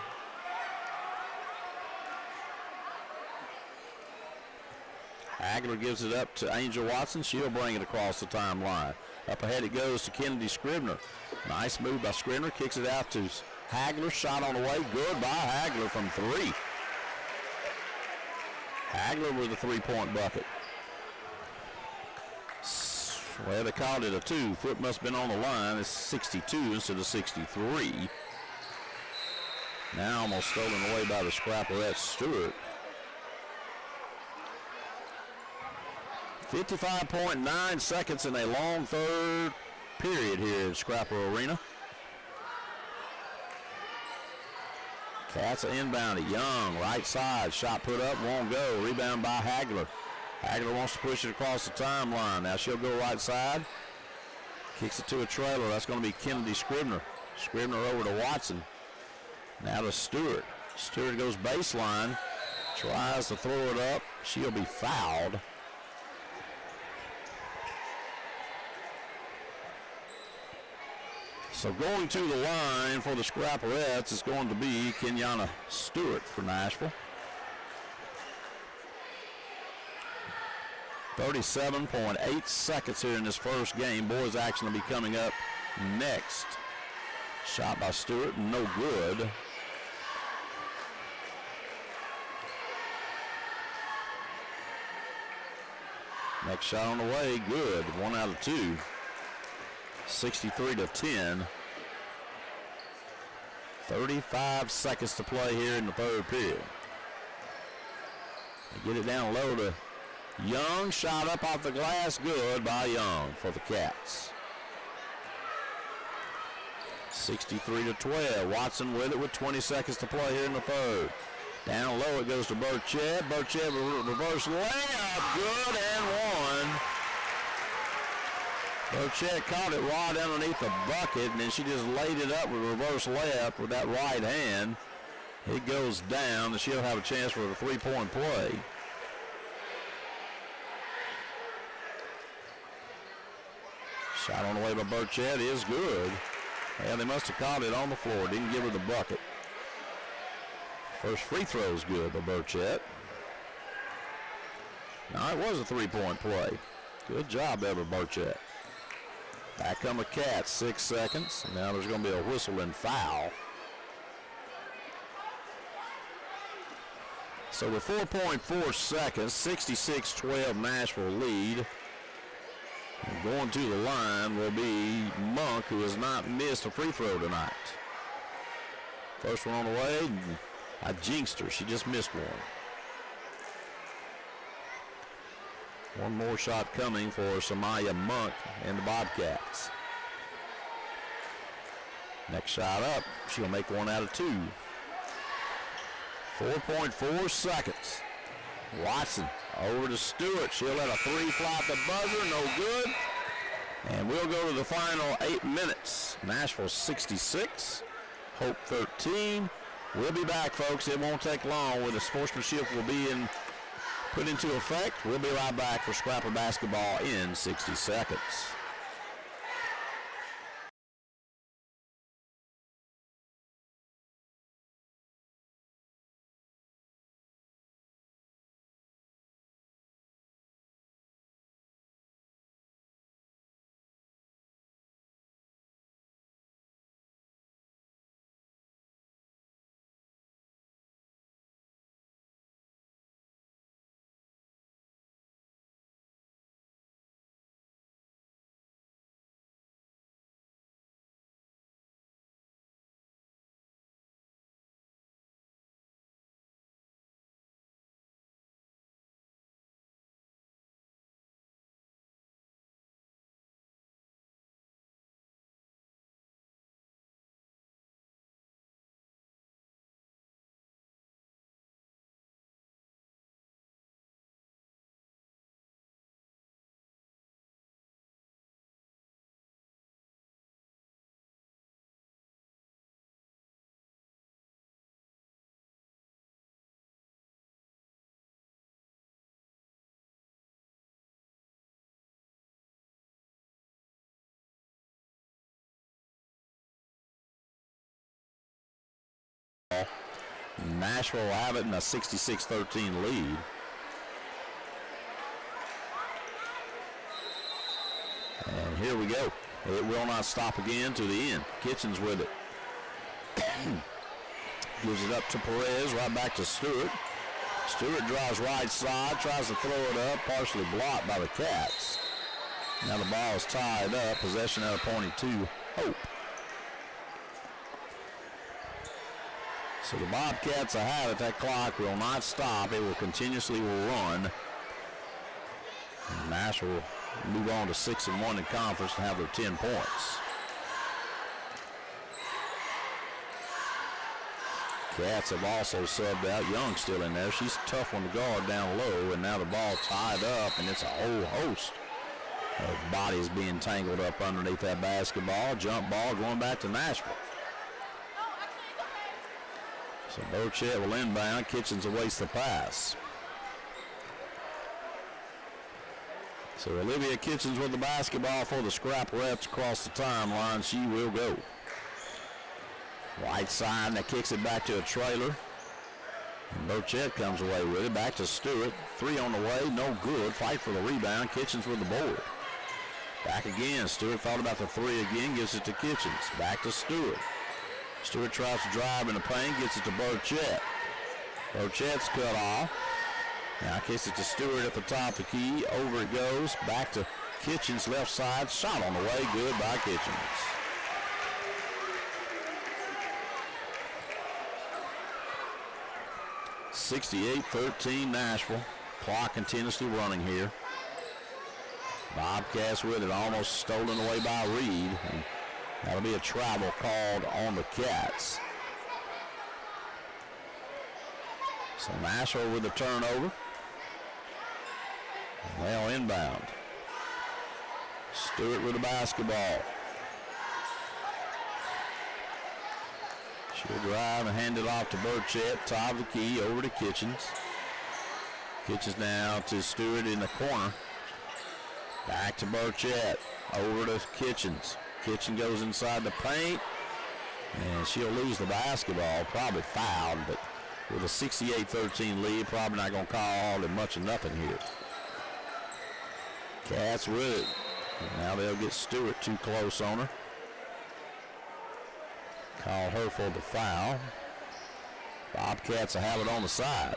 Hagler gives it up to Angel Watson. She'll bring it across the timeline. Up ahead it goes to Kennedy Scribner. Nice move by Scribner. Kicks it out to Hagler. Shot on the way. Good by Hagler from three. Hagler with a three-point bucket. Well, they called it a two. Foot must have been on the line. It's 62 instead of 63. Now almost stolen away by the Scrapperette Stewart. 55.9 seconds in a long third period here at Scrapper Arena. Cats are inbound to Young, right side. Shot put up, won't go. Rebound by Hagler. Hagler wants to push it across the timeline. Now she'll go right side. Kicks it to a trailer. That's going to be Kennedy Scribner. Scribner over to Watson. Now to Stewart. Stewart goes baseline. Tries to throw it up. She'll be fouled. So going to the line for the Scrapperettes is going to be Kenyana Stewart for Nashville. 37.8 seconds here in this first game. Boys action will be coming up next. Shot by Stewart, no good. Next shot on the way, good. 1 out of 2. 63-10. 35 seconds to play here in the third period. They get it down low to Young. Shot up off the glass, good by Young for the Cats. 63-12. Watson with it with 20 seconds to play here in the third. Down low it goes to Burchett. Burchett reverse layup, good and one. Burchett caught it right underneath the bucket, and then she just laid it up with a reverse layup with that right hand. It goes down, and she'll have a chance for the three-point play. Shot on the way by Burchett is good. Yeah, they must have caught it on the floor. Didn't give her the bucket. First free throw is good by Burchett. Now, it was a three-point play. Good job there by Burchett. Back come the Cats, 6 seconds. Now there's going to be a whistle and foul. So with 4.4 seconds, 66-12 Nashville lead. And going to the line will be Monk, who has not missed a free throw tonight. First one on the way. I jinxed her. She just missed one. One more shot coming for Samaya Monk and the Bobcats. Next shot up. She'll make 1 out of 2. 4.4 seconds. Watson over to Stewart. She'll let a three fly at the buzzer. No good. And we'll go to the final 8 minutes. Nashville 66. Hope 13. We'll be back, folks. It won't take long when the sportsmanship will be put into effect. We'll be right back for Scrapper basketball in 60 seconds. Nashville will have it in a 66-13 lead. And here we go. It will not stop again to the end. Kitchens with it. Gives it up to Perez, right back to Stewart. Stewart drives right side, tries to throw it up, partially blocked by the Cats. Now the ball is tied up. Possession at a point to Hope. So the Bobcats will have it. That clock will not stop. It will continuously run. And Nashville will move on to 6-1 in conference and have their 10 points. Cats have also subbed out. Young still in there. She's a tough one to guard down low, and now the ball tied up, and it's a whole host of bodies being tangled up underneath that basketball. Jump ball going back to Nashville. So Burchett will inbound. Kitchens awaits the pass. So Olivia Kitchens with the basketball for the Scrapperettes across the timeline. She will go. Right side, and that kicks it back to a trailer. And Burchett comes away with it. Back to Stewart. 3 on the way, no good. Fight for the rebound. Kitchens with the board. Back again. Stewart thought about the 3 again. Gives it to Kitchens. Back to Stewart. Stewart tries to drive in the paint. Gets it to Burchett. Burchett's cut off. Now kicks it to Stewart at the top of the key. Over it goes. Back to Kitchens, left side. Shot on the way. Good by Kitchens. (68-13) Nashville. Clock continuously running here. Bobcats with it, almost stolen away by Reed. And that'll be a travel called on the Cats. So Nashville with the turnover. And they'll inbound. Stewart with the basketball. She'll drive and hand it off to Burchett. Top of the key, over to Kitchens. Kitchens now to Stewart in the corner. Back to Burchett. Over to Kitchens. Kitchen goes inside the paint. And she'll lose the basketball. Probably fouled, but with a 68-13 lead, probably not going to call all that much of nothing here. Cats with it. And now they'll get Stewart too close on her. Call her for the foul. Bobcats will have it on the side.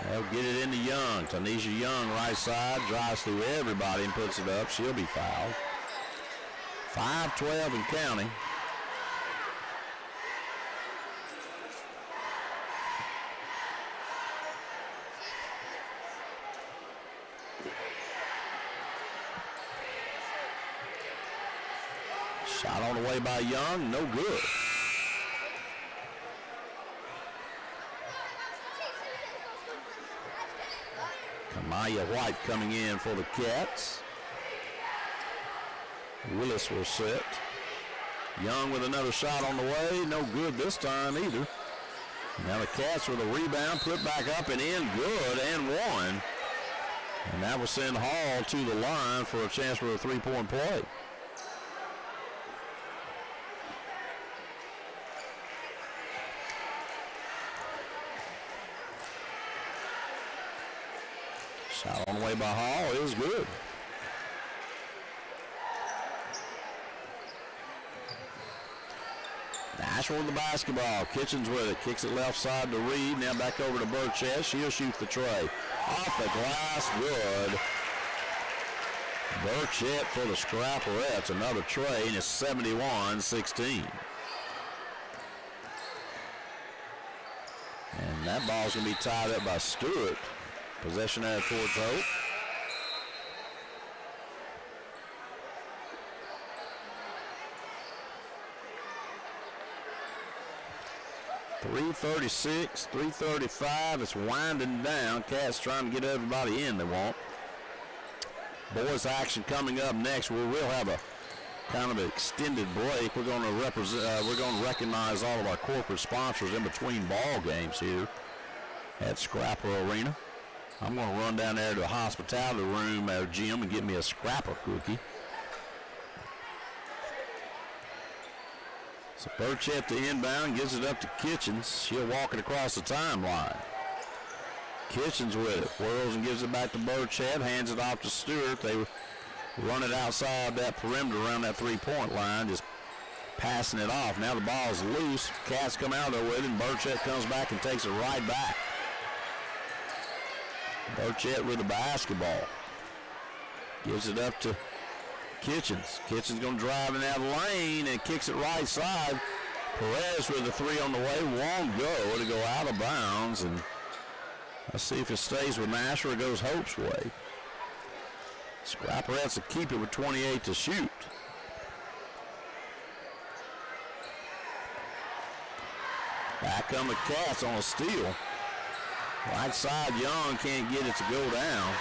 They'll get it into Young. Tanisha Young, right side, drives through everybody and puts it up. She'll be fouled. 5-12 and counting. Shot on the way by Young, no good. Kamaya White coming in for the Cats. Willis will set. Young with another shot on the way, no good this time either. Now the Cats with a rebound, put back up and in, good, and one. And that will send Hall to the line for a chance for a three-point play. Shot on the way by Hall is good. Nashville with the basketball. Kitchens with it. Kicks it left side to Reed. Now back over to Burchett. She'll shoot the tray. Off the glass. Good. Burchett for the Scrapperettes. Another tray, and it's 71-16. And that ball's going to be tied up by Stewart. Possession there towards Hope. .336, 3:35. It's winding down. Cats trying to get everybody in they want. Boys action coming up next. We will have a kind of an extended break. We're going to recognize all of our corporate sponsors in between ball games here at Scrapper Arena. I'm going to run down there to the hospitality room at Jim and get me a Scrapper cookie. So Burchett the inbound, gives it up to Kitchens. She'll walk it across the timeline. Kitchens with it, whirls and gives it back to Burchett, hands it off to Stewart. They run it outside that perimeter around that three-point line, just passing it off. Now the ball's loose. Cats come out there with it, and Burchett comes back and takes it right back. Burchett with the basketball. Gives it up to Kitchens. Kitchens going to drive in that lane and kicks it right side. Perez with the three on the way. Won't go. It'll go out of bounds. And let's see if it stays with Nashville or goes Hope's way. Scrapperettes will keep it with 28 to shoot. Back come the Cats on a steal. Right side, Young can't get it to go down.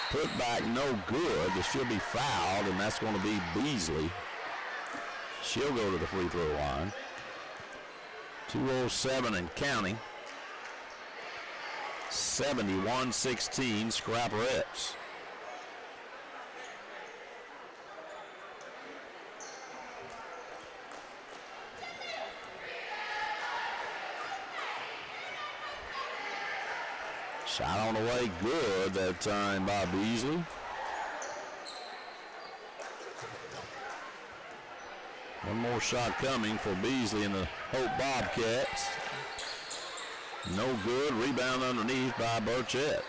Put back no good. She'll be fouled, and that's going to be Beasley. She'll go to the free throw line. 2:07 and counting. 71-16, Scrapperettes. Shot on the way, good that time by Beasley. One more shot coming for Beasley and the Hope Bobcats. No good, rebound underneath by Burchett.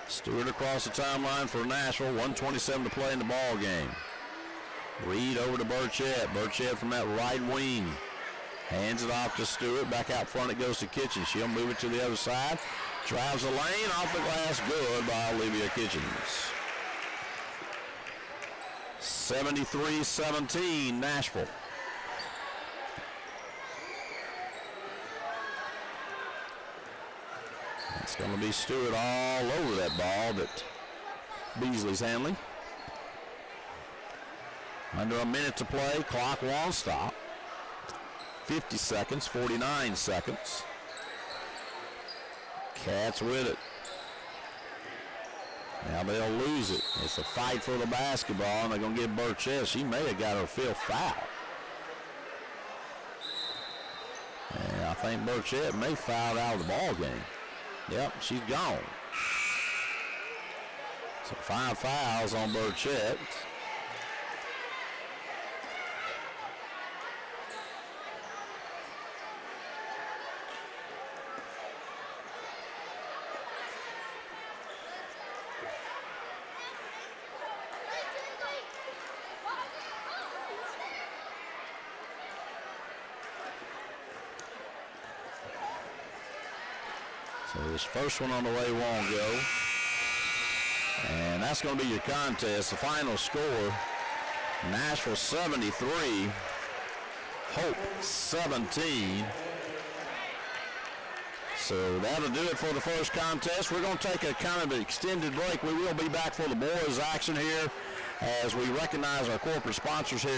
Stewart across the timeline for Nashville, 1:27 to play in the ball game. Reed over to Burchett. Burchett from that right wing. Hands it off to Stewart. Back out front it goes to Kitchens. She'll move it to the other side. Drives the lane. Off the glass. Good by Olivia Kitchens. 73-17 Nashville. It's going to be Stewart all over that ball that Beasley's handling. Under a minute to play. Clock won't stop. 50 seconds, 49 seconds. Cats with it. Now they'll lose it. It's a fight for the basketball, and they're going to get Burchett. She may have got her fifth foul. And I think Burchett may foul out of the ball game. Yep, she's gone. So 5 fouls on Burchett. So this first one on the way won't go. And that's going to be your contest. The final score, Nashville 73, Hope 17. So that'll do it for the first contest. We're going to take a kind of an extended break. We will be back for the boys action here as we recognize our corporate sponsors here.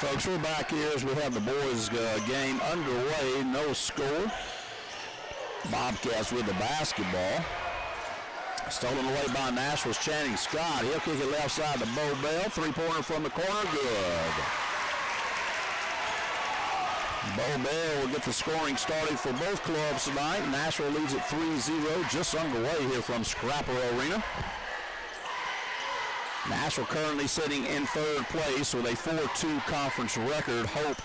Folks, we're back here as we have the boys' game underway. No score. Bobcats with the basketball. Stolen away by Nashville's Channing Scott. He'll kick it left side to Bo Bell. Three-pointer from the corner. Good. Bo Bell will get the scoring started for both clubs tonight. Nashville leads at 3-0, just underway here from Scrapper Arena. Nashville currently sitting in third place with a 4-2 conference record. Hope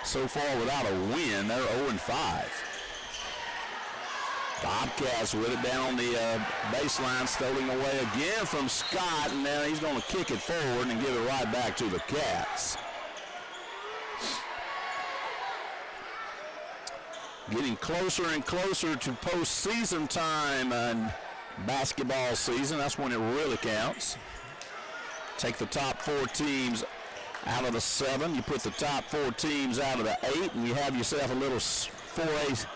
so far without a win. They're 0-5. Bobcats with it down on the baseline, stolen away again from Scott, and now he's going to kick it forward and give it right back to the Cats. Getting closer and closer to postseason time and basketball season. That's when it really counts. Take the top 4 teams out of the 7. You put the top 4 teams out of the 8, and you have yourself a little 4A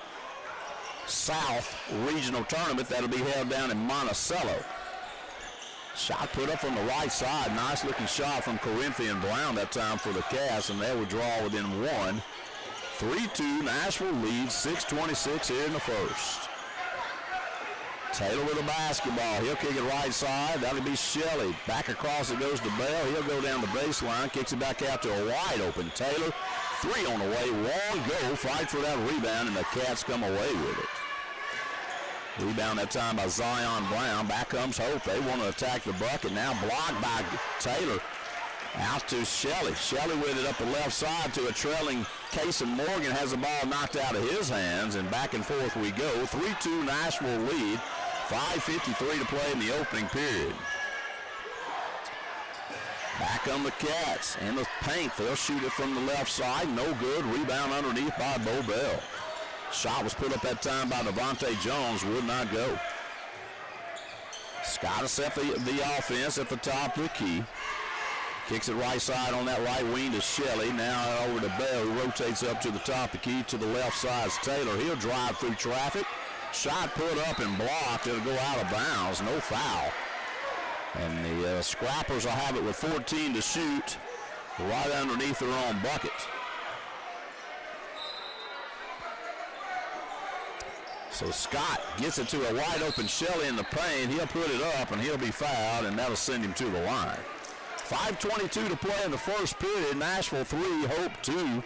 South regional tournament that'll be held down in Monticello. Shot put up from the right side. Nice looking shot from Corinthian Brown that time for the Cats, and they will draw within 1. 3-2, Nashville leads, 6:26 here in the first. Taylor with the basketball. He'll kick it right side. That'll be Shelley. Back across it goes to Bell. He'll go down the baseline, kicks it back out to a wide open Taylor. 3 on the way, 1 go. Fight for that rebound, and the Cats come away with it. Rebound that time by Zion Brown. Back comes Hope. They want to attack the bucket. Now blocked by Taylor. Out to Shelley. Shelley with it up the left side to a trailing Cason Morgan. Has the ball knocked out of his hands, and back and forth we go. 3-2 Nashville lead. 5:53 to play in the opening period. Back on the Cats in the paint. They'll shoot it from the left side. No good. Rebound underneath by Bo Bell. Shot was put up that time by Devontae Jones. Would not go. Scott has set the offense at the top of the key. Kicks it right side on that right wing to Shelley. Now over to Bell, who rotates up to the top of the key to the left side. Taylor. He'll drive through traffic. Shot put up and blocked. It'll go out of bounds. No foul. And the Scrappers will have it with 14 to shoot right underneath their own bucket. So Scott gets it to a wide open Shelley in the paint. He'll put it up and he'll be fouled, and that'll send him to the line. 5:22 to play in the first period. Nashville 3, Hope 2.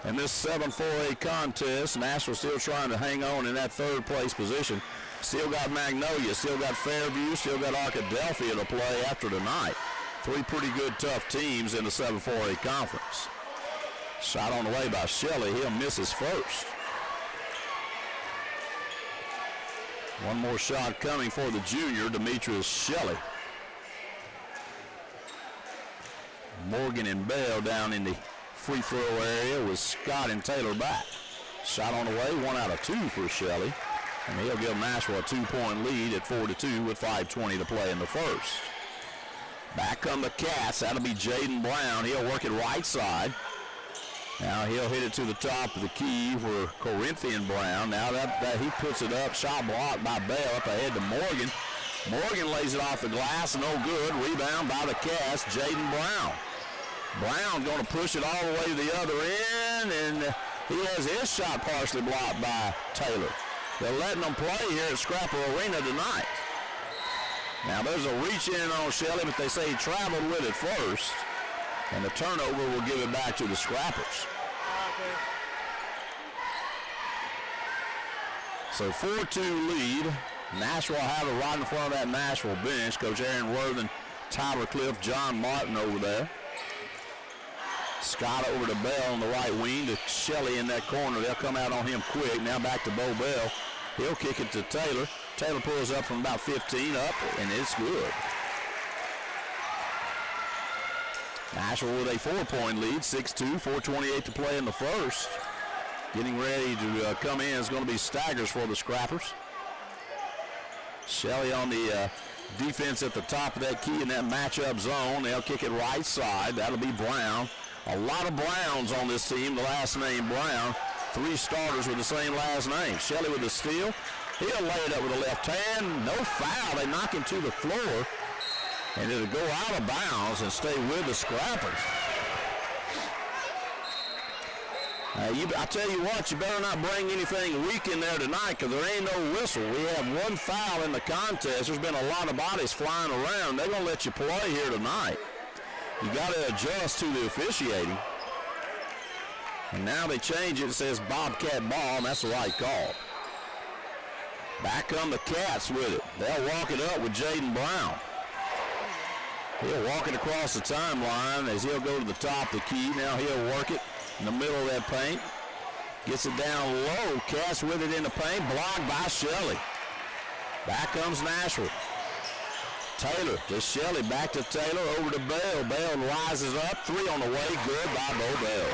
In this 7-4A contest, Nashville still trying to hang on in that third place position. Still got Magnolia, still got Fairview, still got Arkadelphia to play after tonight. 3 pretty good, tough teams in the 7-4A conference. Shot on the way by Shelley. He'll miss his first. One more shot coming for the junior, Demetrius Shelley. Morgan and Bell down in the free throw area with Scott and Taylor back. Shot on the way, 1 out of 2 for Shelley. And he'll give Nashville a 2-point lead at 4-2 with 5:20 to play in the first. Back come the Cats. That'll be Jaden Brown. He'll work it right side. Now he'll hit it to the top of the key for Corinthian Brown. Now that he puts it up, shot blocked by Bell up ahead to Morgan. Morgan lays it off the glass, no good. Rebound by the Cats, Jaden Brown. Brown going to push it all the way to the other end, and he has his shot partially blocked by Taylor. They're letting them play here at Scrapper Arena tonight. Now there's a reach in on Shelley, but they say he traveled with it first, and the turnover will give it back to the Scrappers. So 4-2 lead. Nashville have it right in front of that Nashville bench. Coach Aaron Worthen, Tyler Cliff, John Martin over there. Scott over to Bell on the right wing to Shelley in that corner. They'll come out on him quick. Now back to Bo Bell. He'll kick it to Taylor. Taylor pulls up from about 15 up, and it's good. Nashville with a 4-point lead, 6-2, 4:28 to play in the first. Getting ready to come in is going to be Staggers for the Scrappers. Shelley on the defense at the top of that key in that matchup zone. They'll kick it right side. That'll be Brown. A lot of Browns on this team, the last name Brown. 3 starters with the same last name. Shelley with the steal. He'll lay it up with the left hand. No foul. They knock him to the floor. And it'll go out of bounds and stay with the Scrappers. I tell you what, you better not bring anything weak in there tonight because there ain't no whistle. We have one foul in the contest. There's been a lot of bodies flying around. They're going to let you play here tonight. You got to adjust to the officiating. And now they change it. It says Bobcat ball, and that's the right call. Back come the Cats with it. They'll walk it up with Jaden Brown. He'll walk it across the timeline as he'll go to the top of the key. Now he'll work it in the middle of that paint. Gets it down low. Cats with it in the paint. Blocked by Shelley. Back comes Nashville. Taylor to Shelley. Back to Taylor. Over to Bell. Bell rises up. Three on the way. Good by Bo Bell.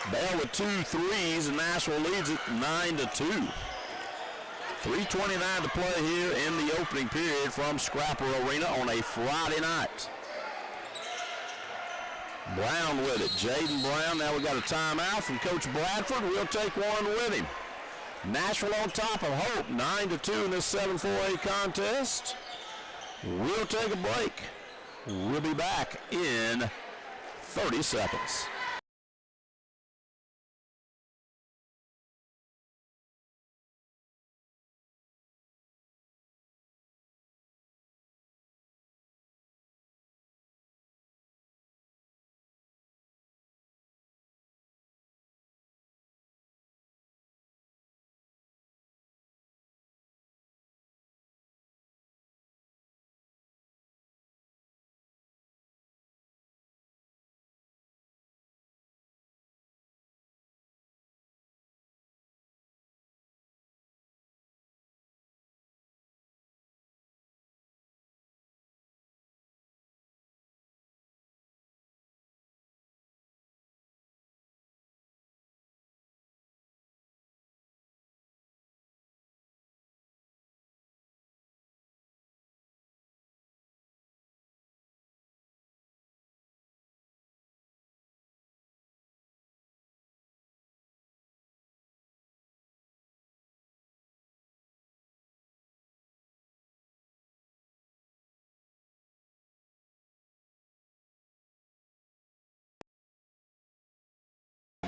Bell with 2 threes, and Nashville leads it 9-2. 3:29 to play here in the opening period from Scrapper Arena on a Friday night. Brown with it. Jaden Brown. Now we got a timeout from Coach Bradford. We'll take one with him. Nashville on top of Hope, 9-2 in this 7-4A contest. We'll take a break. We'll be back in 30 seconds.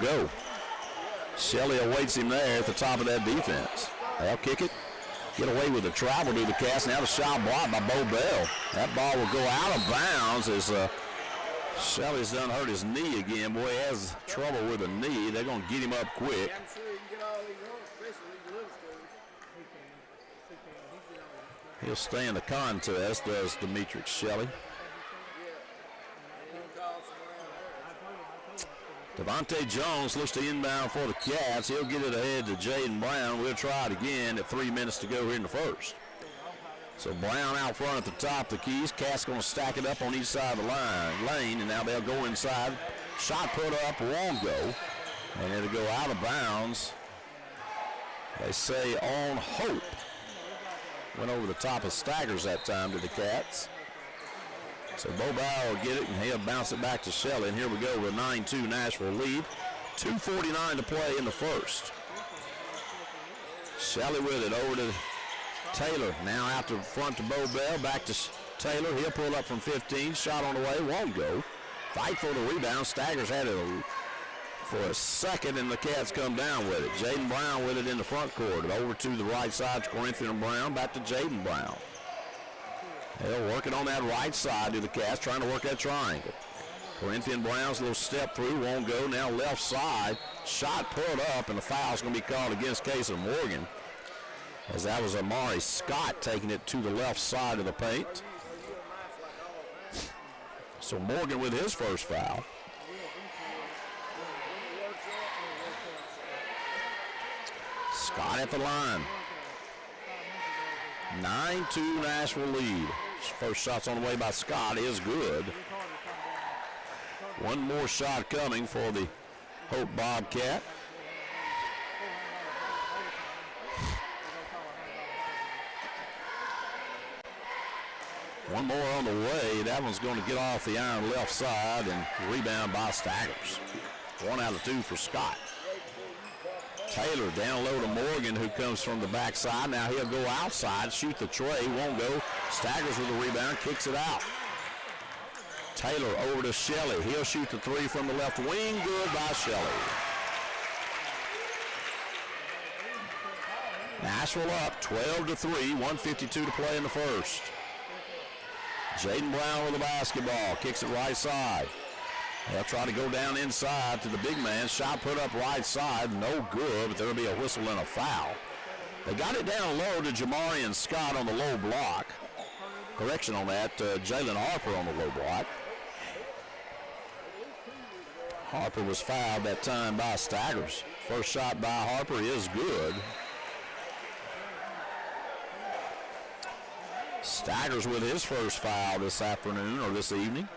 Go. Shelley awaits him there at the top of that defense. They'll kick it. Get away with the travel to the Cats. Now the shot blocked by Bo Bell. That ball will go out of bounds as Shelley's done hurt his knee again. Boy, he has trouble with a knee. They're going to get him up quick. He'll stay in the contest, does Demetric Shelley. Devontae Jones looks to inbound for the Cats. He'll get it ahead to Jaden Brown. We'll try it again at 3 minutes to go here in the first. So Brown out front at the top of the keys. Cats going to stack it up on each side of the lane, and now they'll go inside. Shot put up, won't go, and it'll go out of bounds. They say on Hope. Went over the top of Staggers that time to the Cats. So Bo Bauer will get it, and he'll bounce it back to Shelley. And here we go with a 9-2 Nashville lead. 2:49 to play in the first. Shelley with it over to Taylor. Now out to front to Bo Bell. Back to Taylor. He'll pull up from 15. Shot on the way. Won't go. Fight for the rebound. Staggers had it for a second, and the Cats come down with it. Jaden Brown with it in the front court. Over to the right side to Corinthian Brown. Back to Jaden Brown. They'll work it on that right side to the Cats, trying to work that triangle. Corinthian Brown's little step through, won't go. Now left side, shot put up, and the foul's going to be called against Casey Morgan, as that was Amari Scott taking it to the left side of the paint. So Morgan with his first foul. Scott at the line. 9-2 Nashville lead. First shot's on the way by Scott is good. One more shot coming for the Hope Bobcat. One more on the way. That one's going to get off the iron left side and rebound by Staggers. 1 out of 2 for Scott. Taylor down low to Morgan, who comes from the backside. Now he'll go outside, shoot the tray, won't go. Staggers with the rebound, kicks it out. Taylor over to Shelley. He'll shoot the three from the left wing. Good by Shelley. Nashville up 12-3, 1:52 to play in the first. Jaden Brown with the basketball, kicks it right side. They'll try to go down inside to the big man. Shot put up right side, no good, but there'll be a whistle and a foul. They got it down low to Jamarian Scott on the low block. Correction on that, Jalen Harper on the low block. Harper was fouled that time by Staggers. First shot by Harper is good. Staggers with his first foul this afternoon or this evening.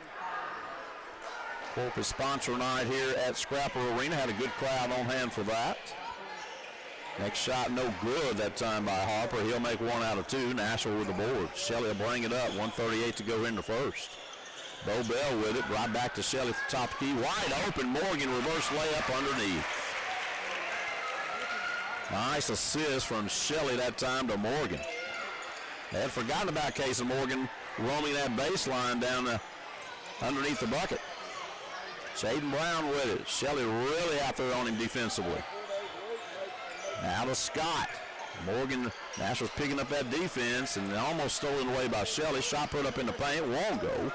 Corpus sponsor night here at Scrapper Arena. Had a good crowd on hand for that. Next shot no good that time by Harper. He'll make 1 out of 2. Nashville with the board. Shelley will bring it up. 1:38 to go in the first. Bo Bell with it. Right back to Shelley at the top of the key. Wide open. Morgan reverse layup underneath. Nice assist from Shelley that time to Morgan. They had forgotten about Casey Morgan roaming that baseline down underneath the bucket. Jaden Brown with it. Shelley really out there on him defensively. Now to Scott. Morgan, Nashville's picking up that defense and almost stolen away by Shelley. Shot put up in the paint, won't go.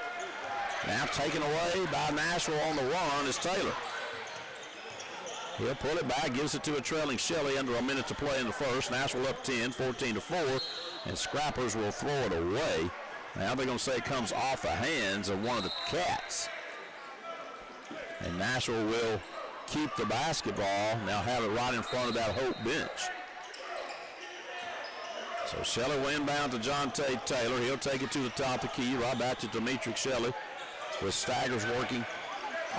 Now taken away by Nashville on the run is Taylor. He'll pull it back, gives it to a trailing Shelley under a minute to play in the first. Nashville up 10, 14-4, and Scrappers will throw it away. Now they're going to say it comes off the hands of one of the Cats. And Nashville will keep the basketball, now have it right in front of that Hope bench. So Shelley will inbound to John Tate Taylor. He'll take it to the top of the key, right back to Demetric Shelley with Staggers working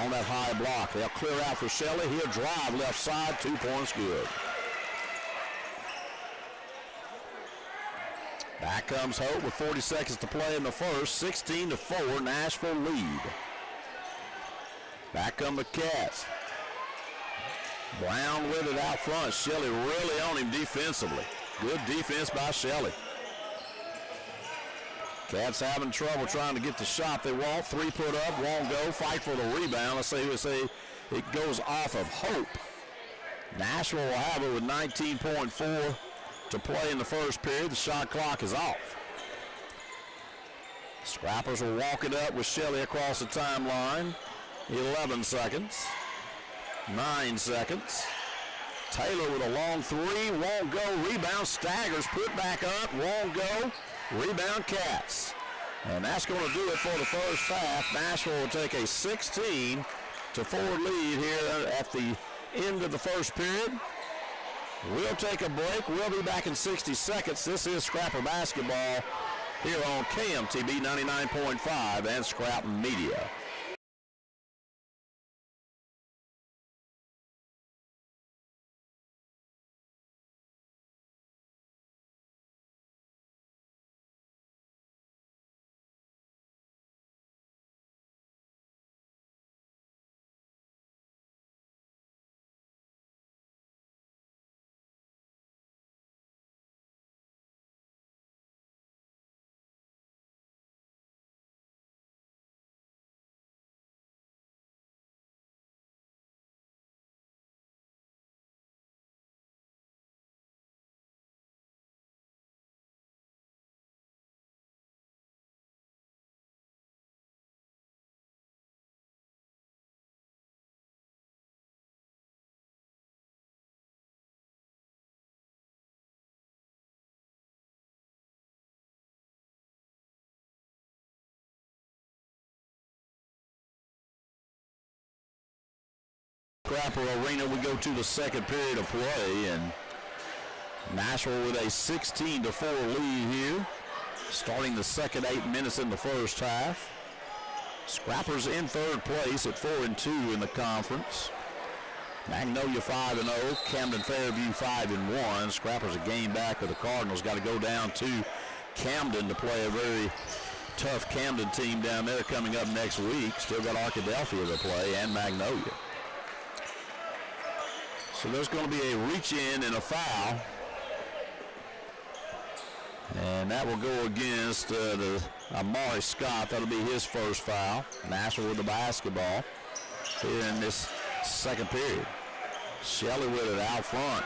on that high block. They'll clear out for Shelley. He'll drive left side, 2 points good. Back comes Hope with 40 seconds to play in the first. 16-4, Nashville lead. Back come the Cats. Brown with it out front. Shelley really on him defensively. Good defense by Shelley. Cats having trouble trying to get the shot they want. 3 put up, won't go. Fight for the rebound. Let's say it goes off of Hope. Nashville will have it with 19.4 to play in the first period. The shot clock is off. Scrappers will walk it up with Shelley across the timeline. 11 seconds. 9 seconds. Taylor with a long 3, won't go. Rebound, Staggers, put back up, won't go. Rebound, Cats. And that's going to do it for the first half. Nashville will take a 16-4 lead here at the end of the first period. We'll take a break. We'll be back in 60 seconds. This is Scrapper Basketball here on KMTB 99.5 and Scrap Media. Scrapper Arena, we go to the second period of play, and Nashville with a 16-4 lead here, starting the second 8 minutes in the first half. Scrappers in third place at 4-2 in the conference. Magnolia 5-0, Camden Fairview 5-1. Scrappers a game back with the Cardinals. Got to go down to Camden to play a very tough Camden team down there coming up next week. Still got Arkadelphia to play and Magnolia. So there's going to be a reach-in and a foul. And that will go against the Amari Scott. That'll be his first foul. Nashville with the basketball here in this second period. Shelley with it out front.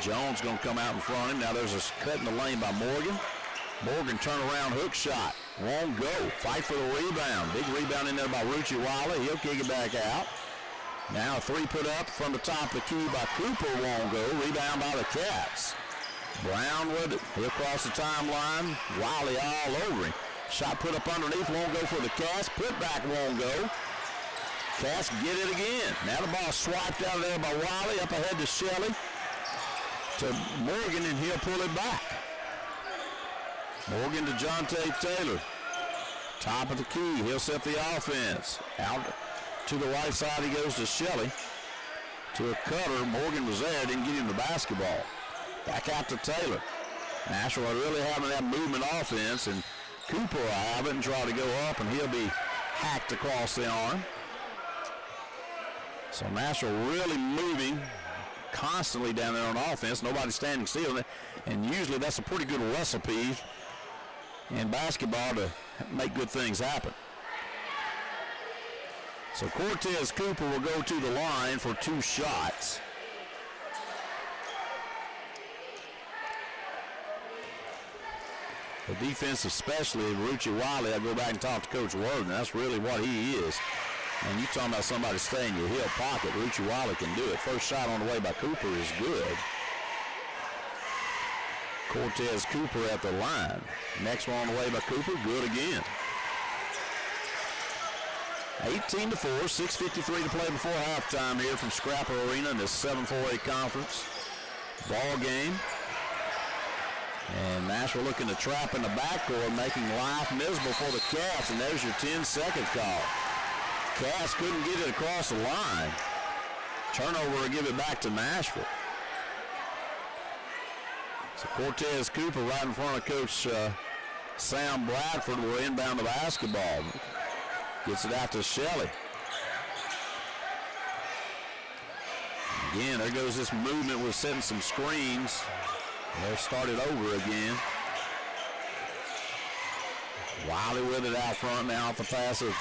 Jones going to come out in front of him. Now there's a cut in the lane by Morgan. Morgan turnaround hook shot. Won't go. Fight for the rebound. Big rebound in there by Ruchi Wiley. He'll kick it back out. Now a three put up from the top of the key by Cooper. Won't go. Rebound by the Cats. Brown with it. He'll cross the timeline. Wiley all over him. Shot put up underneath. Won't go for the Cats. Put back won't go. Cats get it again. Now the ball swiped out of there by Wiley. Up ahead to Shelley. To Morgan, and he'll pull it back. Morgan to Jonte Taylor. Top of the key. He'll set the offense. Out to the right side he goes to Shelley. To a cutter. Morgan was there. Didn't get him the basketball. Back out to Taylor. Nashville really having that movement offense, and Cooper will have it and try to go up, and he'll be hacked across the arm. So Nashville really moving constantly down there on offense. Nobody standing still, and usually that's a pretty good recipe in basketball to make good things happen. So Cortez Cooper will go to the line for 2 shots. The defensive specialist, Ruchi Wiley, I go back and talk to Coach Worden. That's really what he is. And you talking about somebody staying in your heel pocket, Ruchi Wiley can do it. First shot on the way by Cooper is good. Cortez Cooper at the line. Next one on the way by Cooper, good again. 18-4, 6:53 to play before halftime here from Scrapper Arena in this 7-4A conference ball game. And Nashville looking to trap in the backcourt, making life miserable for the Cats, and there's your 10-second call. Cats couldn't get it across the line. Turnover will give it back to Nashville. So Cortez Cooper right in front of Coach Sam Bradford will inbound the basketball. Gets it out to Shelley. Again, there goes this movement. We're setting some screens. They'll start it over again. Wiley with it out front now off the pass of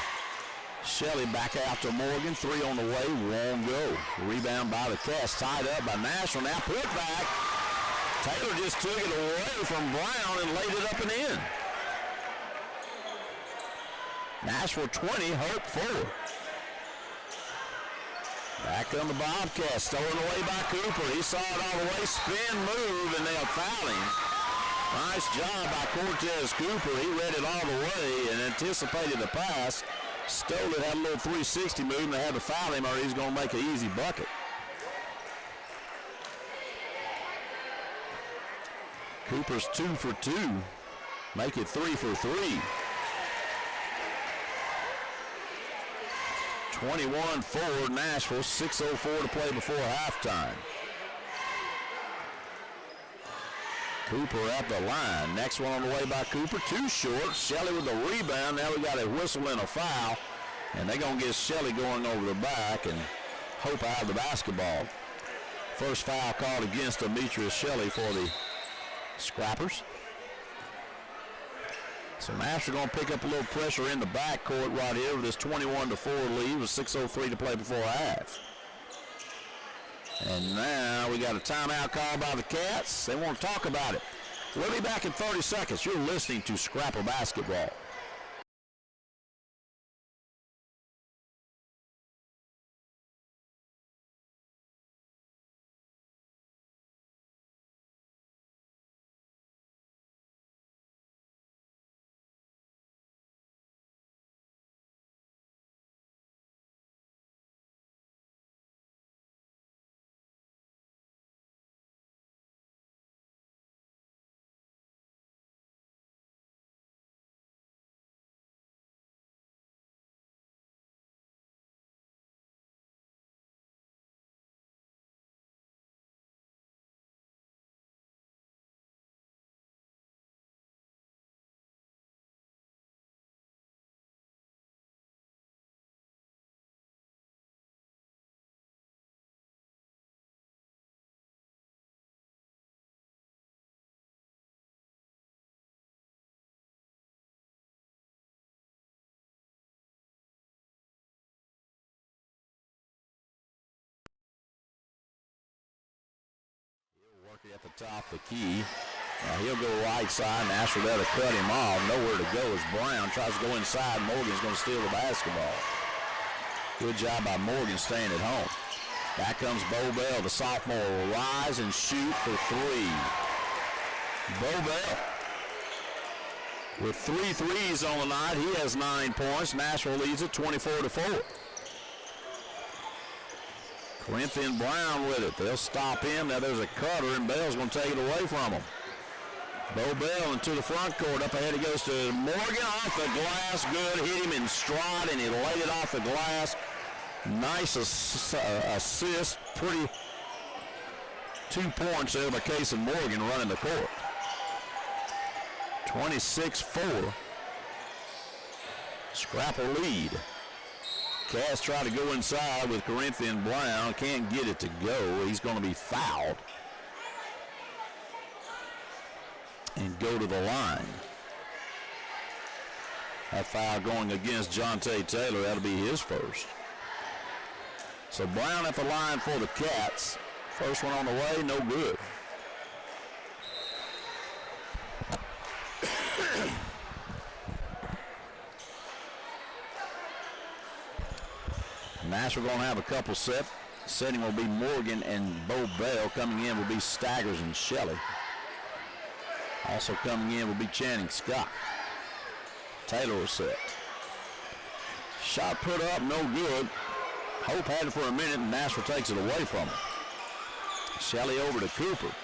Shelley. Back out to Morgan. 3 on the way. Won't go. Rebound by the Cats. Tied up by Nashville. Now put back. Taylor just took it away from Brown and laid it up and in. Nashville 20, Hope 4. Back on the Bobcats, stolen away by Cooper. He saw it all the way, spin move, and they'll foul him. Nice job by Cortez Cooper. He read it all the way and anticipated the pass. Stole it, had a little 360 move, and they had to foul him or he's going to make an easy bucket. Cooper's 2 for 2. Make it 3 for 3. 21-4 Nashville, 6:04 to play before halftime. Cooper at the line. Next one on the way by Cooper. 2 short. Shelley with the rebound. Now we got a whistle and a foul. And they're going to get Shelley going over the back and Hope out of the basketball. First foul called against Demetrius Shelley for the Scrappers. So Nashville going to pick up a little pressure in the backcourt right here with this 21-4 lead with 6:03 to play before half. And now we got a timeout call by the Cats. They want to talk about it. We'll be back in 30 seconds. You're listening to Scrapper Basketball. At the top of the key. He'll go right side. Nashville there to cut him off. Nowhere to go as Brown tries to go inside. Morgan's going to steal the basketball. Good job by Morgan staying at home. Back comes Bo Bell. The sophomore will rise and shoot for three. Bo Bell with 3 threes on the night. He has 9 points. Nashville leads it 24-4. Corinthian Brown with it. They'll stop him. Now there's a cutter, and Bell's going to take it away from him. Bo Bell into the front court. Up ahead he goes to Morgan. Off the glass. Good. Hit him in stride, and he laid it off the glass. Nice assist. Pretty 2 points there by Casey Morgan running the court. 26-4. Scrapple lead. Cass tried to go inside with Corinthian Brown. Can't get it to go. He's going to be fouled and go to the line. That foul going against Jonte Taylor. That'll be his first. So Brown at the line for the Cats. First one on the way, no good. Nashville going to have a couple set. Setting will be Morgan and Bo Bell. Coming in will be Staggers and Shelley. Also coming in will be Channing Scott. Taylor will set. Shot put up, no good. Hope had it for a minute, and Nashville takes it away from him. Shelley over to Cooper.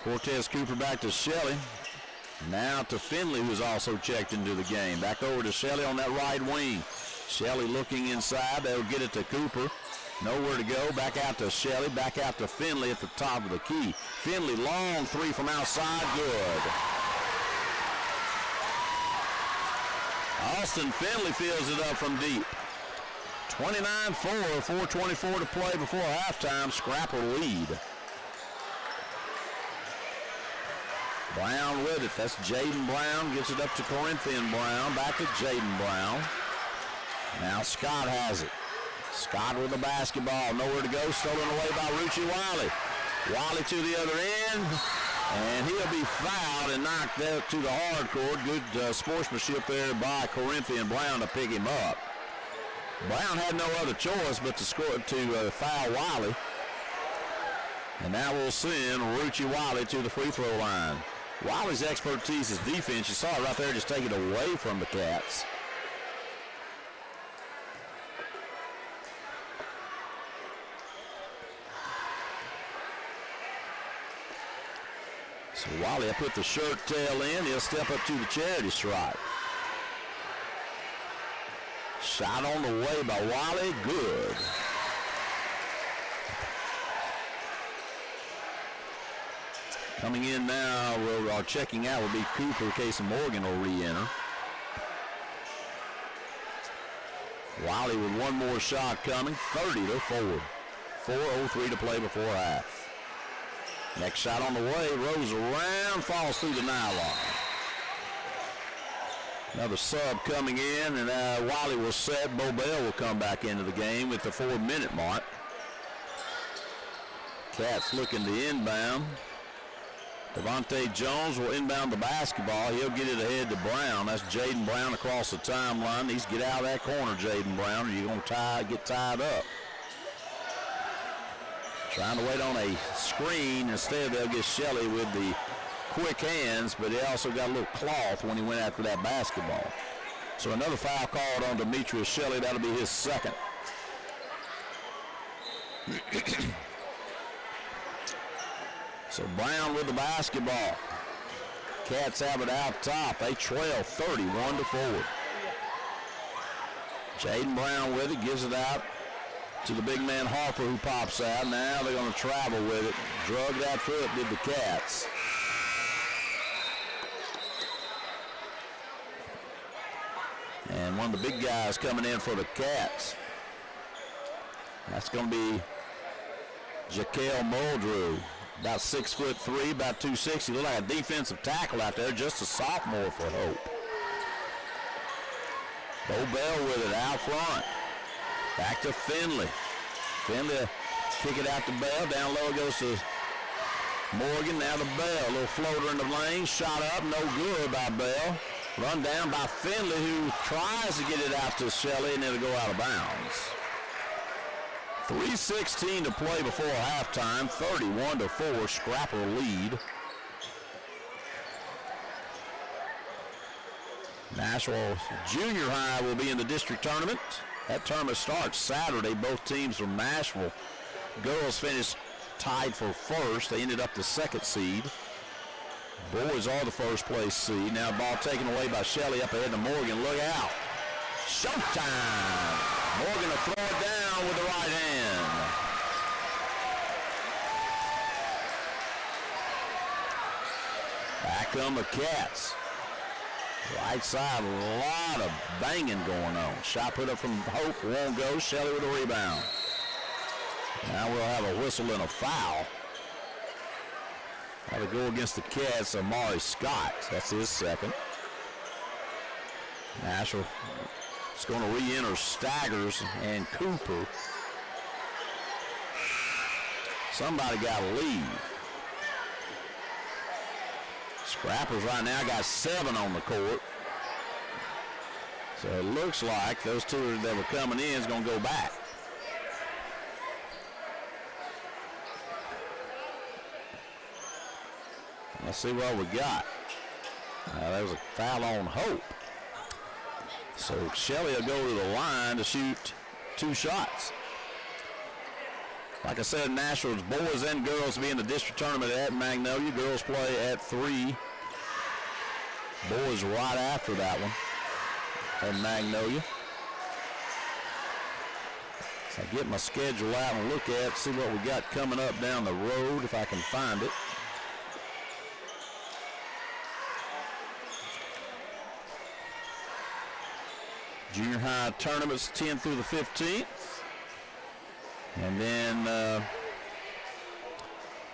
Cortez Cooper back to Shelley. Now to Finley, who's also checked into the game. Back over to Shelley on that right wing. Shelley looking inside. They'll get it to Cooper. Nowhere to go. Back out to Shelley. Back out to Finley at the top of the key. Finley, long three from outside. Good. Austin Finley fills it up from deep. 29-4, 4:24 to play before halftime. Scrapple lead. Brown with it. That's Jaden Brown. Gets it up to Corinthian Brown. Back to Jaden Brown. Now Scott has it. Scott with the basketball. Nowhere to go. Stolen away by Rucci Wiley. Wiley to the other end. And he'll be fouled and knocked out to the hard court. Good sportsmanship there by Corinthian Brown to pick him up. Brown had no other choice but to score to foul Wiley. And that will send Rucci Wiley to the free throw line. Wiley's expertise is defense. You saw it right there, just take it away from the Cats. So Wiley will put the shirt tail in. He'll step up to the charity stripe. Shot on the way by Wiley. Good. Coming in now, checking out will be Cooper. Casey Morgan will re-enter. Wiley with one more shot coming. 30-4. 4:03 to play before half. Next shot on the way, rolls around, falls through the nylon. Another sub coming in, and Wiley will set. Bo Bell will come back into the game at the 4-minute mark. Cats looking to inbound. Devontae Jones will inbound the basketball. He'll get it ahead to Brown. That's Jaden Brown across the timeline. Needs to get out of that corner, Jaden Brown, or you're going to get tied up. Trying to wait on a screen. Instead, they'll get Shelley with the quick hands, but he also got a little cloth when he went after that basketball. So another foul called on Demetrius Shelley. That'll be his second. So Brown with the basketball. Cats have it out top. They trail 31-4. Jaden Brown with it, gives it out to the big man Harper, who pops out. Now they're going to travel with it. Drug that foot, did the Cats. And one of the big guys coming in for the Cats. That's going to be Jaquel Muldrew. About 6'3", about 260. Look like a defensive tackle out there. Just a sophomore for Hope. Bo Bell with it out front. Back to Finley. Finley kick it out to Bell. Down low goes to Morgan, now to Bell. A little floater in the lane. Shot up, no good by Bell. Run down by Finley, who tries to get it out to Shelley, and it'll go out of bounds. 3:16 to play before halftime. 31-4, Scrapper lead. Nashville Junior High will be in the district tournament. That tournament starts Saturday. Both teams from Nashville. Girls finished tied for first. They ended up the second seed. Boys are the first place seed. Now ball taken away by Shelley up ahead to Morgan. Look out. Showtime. Morgan will throw it down with the right hand. Back come the Cats. Right side, a lot of banging going on. Shot put up from Hope, won't go. Shelley with a rebound. Now we'll have a whistle and a foul. That'll go against the Cats, Amari Scott. That's his second. Nashville is going to re-enter Staggers and Cooper. Somebody got to leave. Scrappers right now got 7 on the court. So it looks like those two that were coming in is going to go back. Let's see what we got. There was a foul on Hope. So Shelley will go to the line to shoot 2 shots. Like I said, Nashville's boys and girls will be in the district tournament at Magnolia. Girls play at 3. Boys right after that one at Magnolia. So I get my schedule out and look at, see what we got coming up down the road if I can find it. Junior high tournaments 10th through the 15th. And then the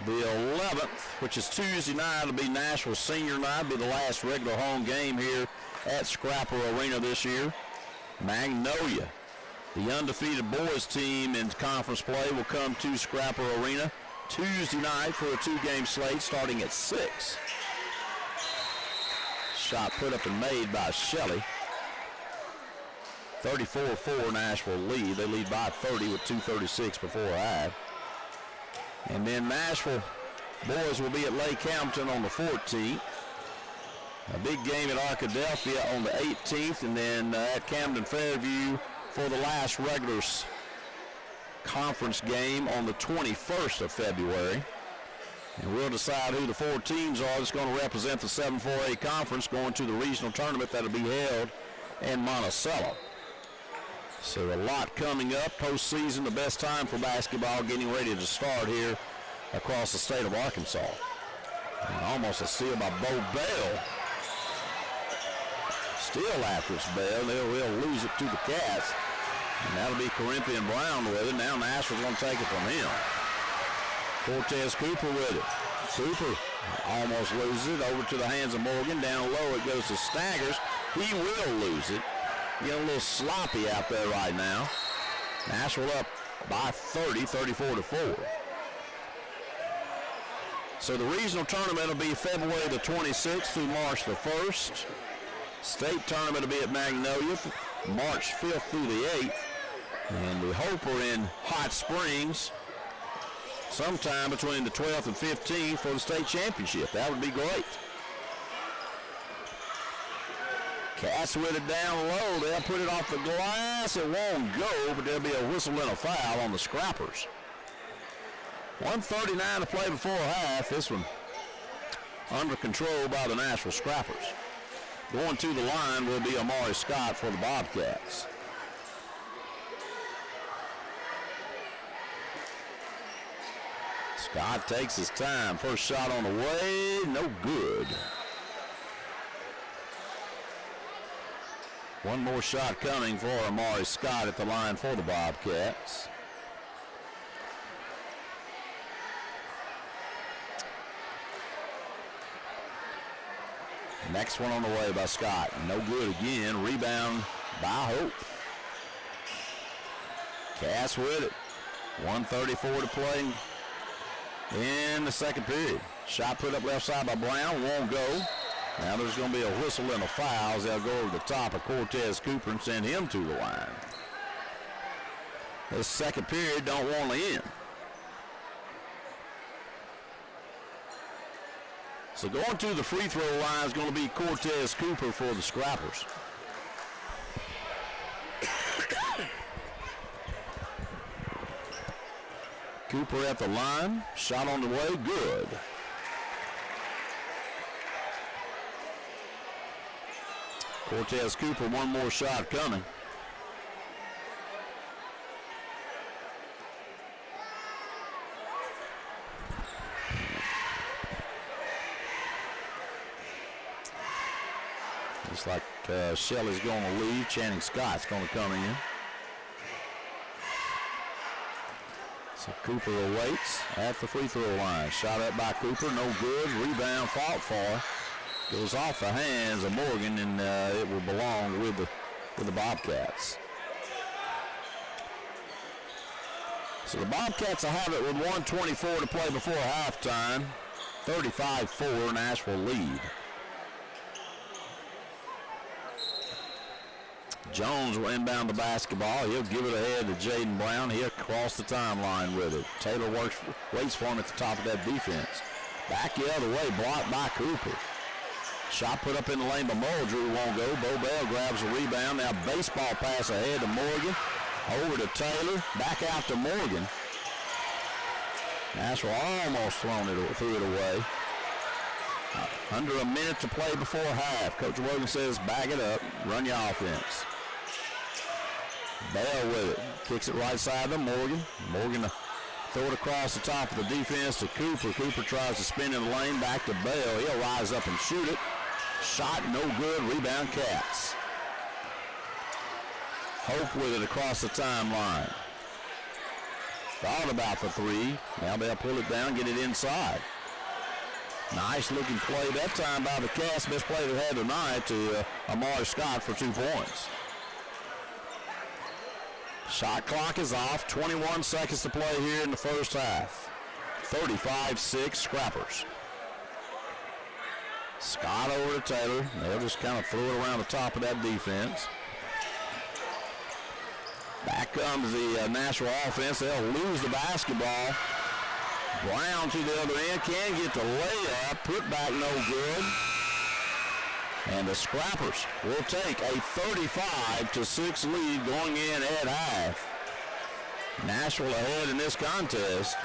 11th, which is Tuesday night, will be Nashville Senior Night. Be the last regular home game here at Scrapper Arena this year. Magnolia, the undefeated boys team in conference play, will come to Scrapper Arena Tuesday night for a 2-game slate starting at 6. Shot put up and made by Shelley. 34-4 Nashville lead. They lead by 30 with 2:36 before half. And then Nashville boys will be at Lake Hamilton on the 14th. A big game at Arkadelphia on the 18th, and then at Camden Fairview for the last regular conference game on the 21st of February. And we'll decide who the 4 teams are that's going to represent the 7-4A conference going to the regional tournament that will be held in Monticello. So a lot coming up. Postseason, the best time for basketball getting ready to start here across the state of Arkansas. And almost a steal by Bo Bell. Still after it's Bell. They'll lose it to the Cats. And that'll be Corinthian Brown with it. Now Nashville's going to take it from him. Cortez Cooper with it. Cooper almost loses it over to the hands of Morgan. Down low it goes to Staggers. He will lose it. Getting a little sloppy out there right now. Nashville up by 30, 34-4. So the regional tournament will be February the 26th through March the 1st. State tournament will be at Magnolia March 5th through the 8th. And we hope we're in Hot Springs sometime between the 12th and 15th for the state championship. That would be great. Cats with it down low. They'll put it off the glass. It won't go, but there'll be a whistle and a foul on the Scrappers. 1:39 to play before half. This one under control by the Nashville Scrappers. Going to the line will be Amari Scott for the Bobcats. Scott takes his time. First shot on the way, no good. One more shot coming for Amari Scott at the line for the Bobcats. Next one on the way by Scott. No good again. Rebound by Hope. Cass with it. 1:34 to play in the second period. Shot put up left side by Brown, won't go. Now there's going to be a whistle and a foul as they'll go over the top of Cortez Cooper and send him to the line. This second period don't want to end. So going to the free throw line is going to be Cortez Cooper for the Scrappers. Cooper at the line, shot on the way, good. Cortez Cooper, one more shot coming. Looks like Shelley's going to leave. Channing Scott's going to come in. So Cooper awaits at the free throw line. Shot up by Cooper, no good. Rebound fought for. Goes off the hands of Morgan, and it will belong with the Bobcats. So the Bobcats will have it with 1:24 to play before halftime. 35-4 Nashville lead. Jones will inbound the basketball. He'll give it ahead to Jaden Brown. He'll cross the timeline with it. Taylor waits for him at the top of that defense. Back the other way, blocked by Cooper. Shot put up in the lane by Muldrew, won't go. Bo Bell grabs the rebound. Now baseball pass ahead to Morgan. Over to Taylor. Back out to Morgan. Nashville almost threw it away. Under a minute to play before half. Coach Wogan says, back it up. Run your offense. Bell with it. Kicks it right side to Morgan. Morgan throw it across the top of the defense to Cooper. Cooper tries to spin in the lane. Back to Bell. He'll rise up and shoot it. Shot no good. Rebound Cats. Hope with it across the timeline. Thought about the three. Now they'll pull it down, get it inside. Nice looking play that time by the Cats. Best play they've had tonight to Amari Scott for 2 points. Shot clock is off. 21 seconds to play here in the first half. 35-6 Scrappers. Scott over to Taylor. They'll just kind of throw it around the top of that defense. Back comes the Nashville offense. They'll lose the basketball. Brown to the other end. Can't get the layup. Put back no good. And the Scrappers will take a 35-6 lead going in at half. Nashville ahead in this contest.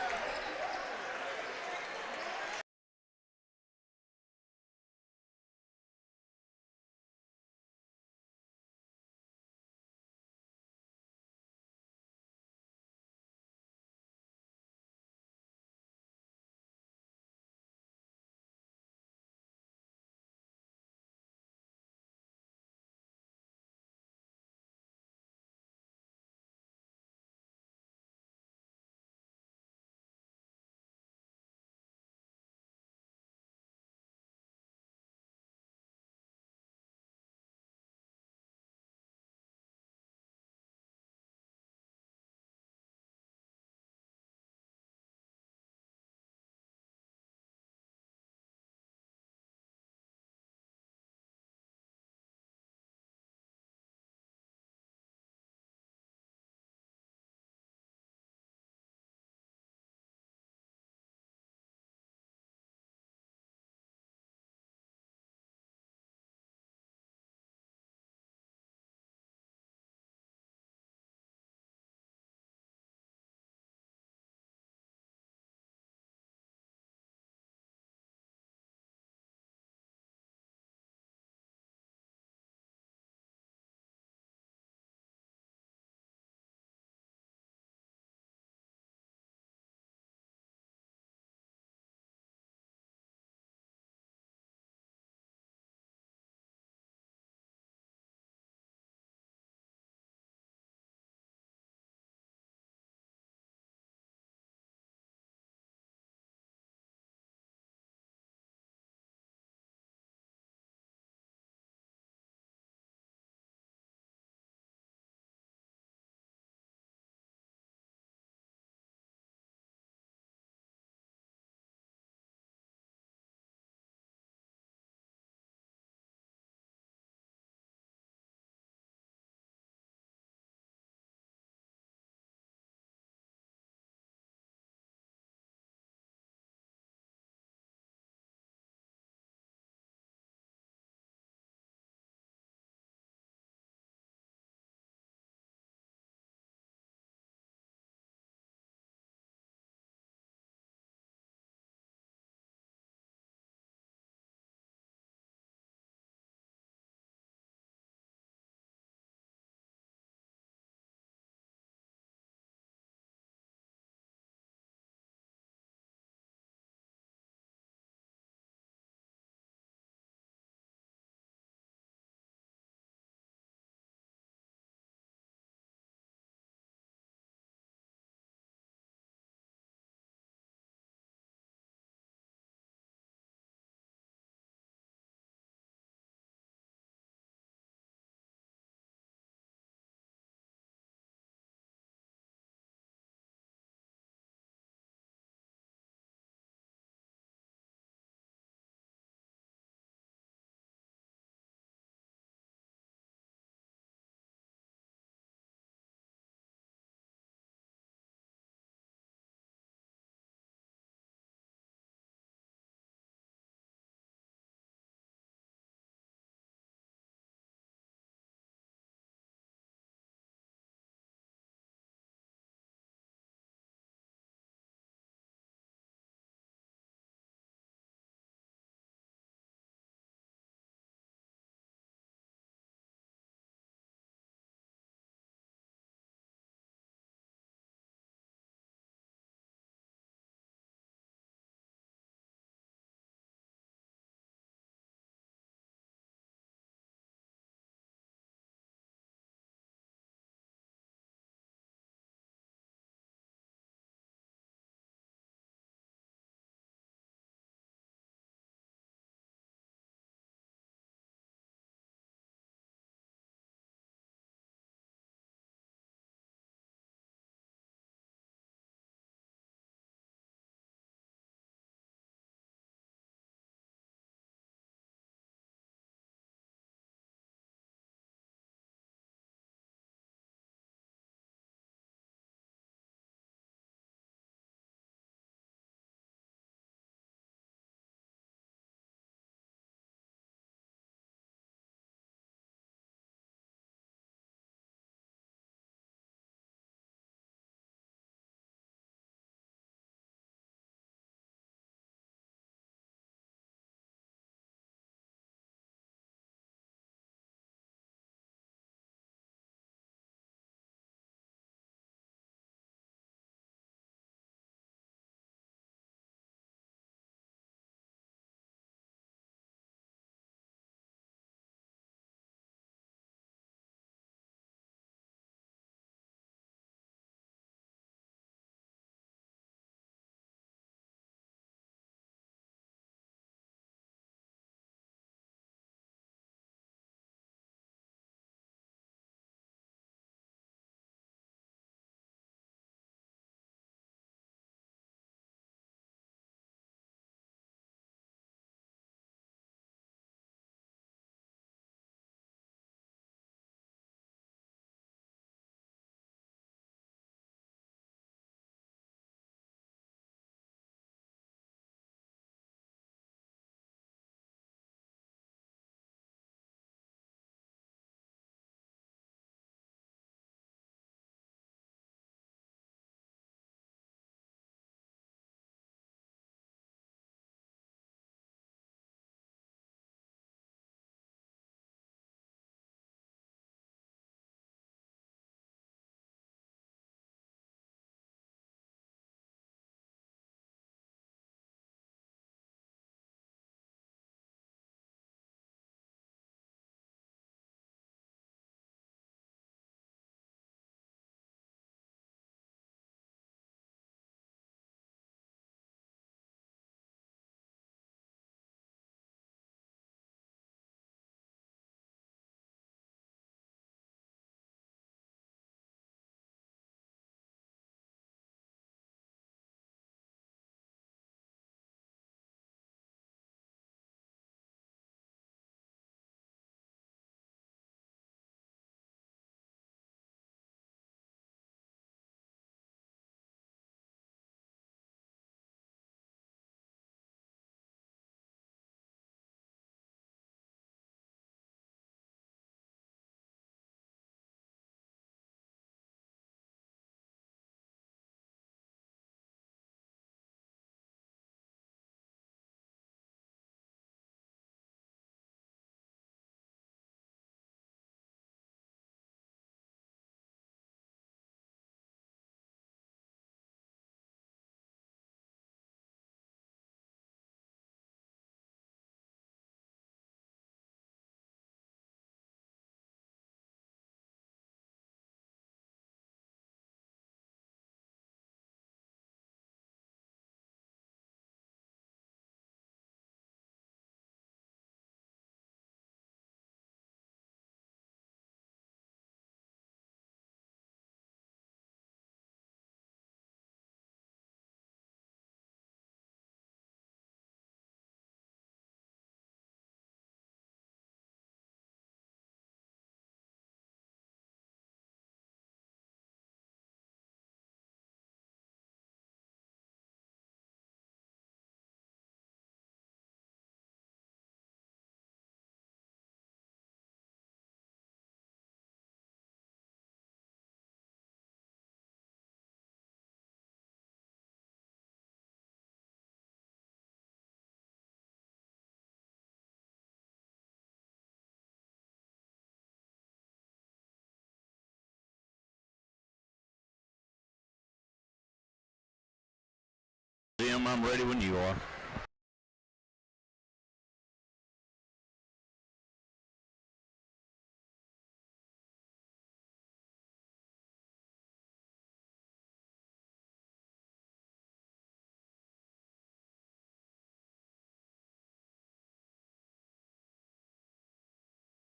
Jim, I'm ready when you are.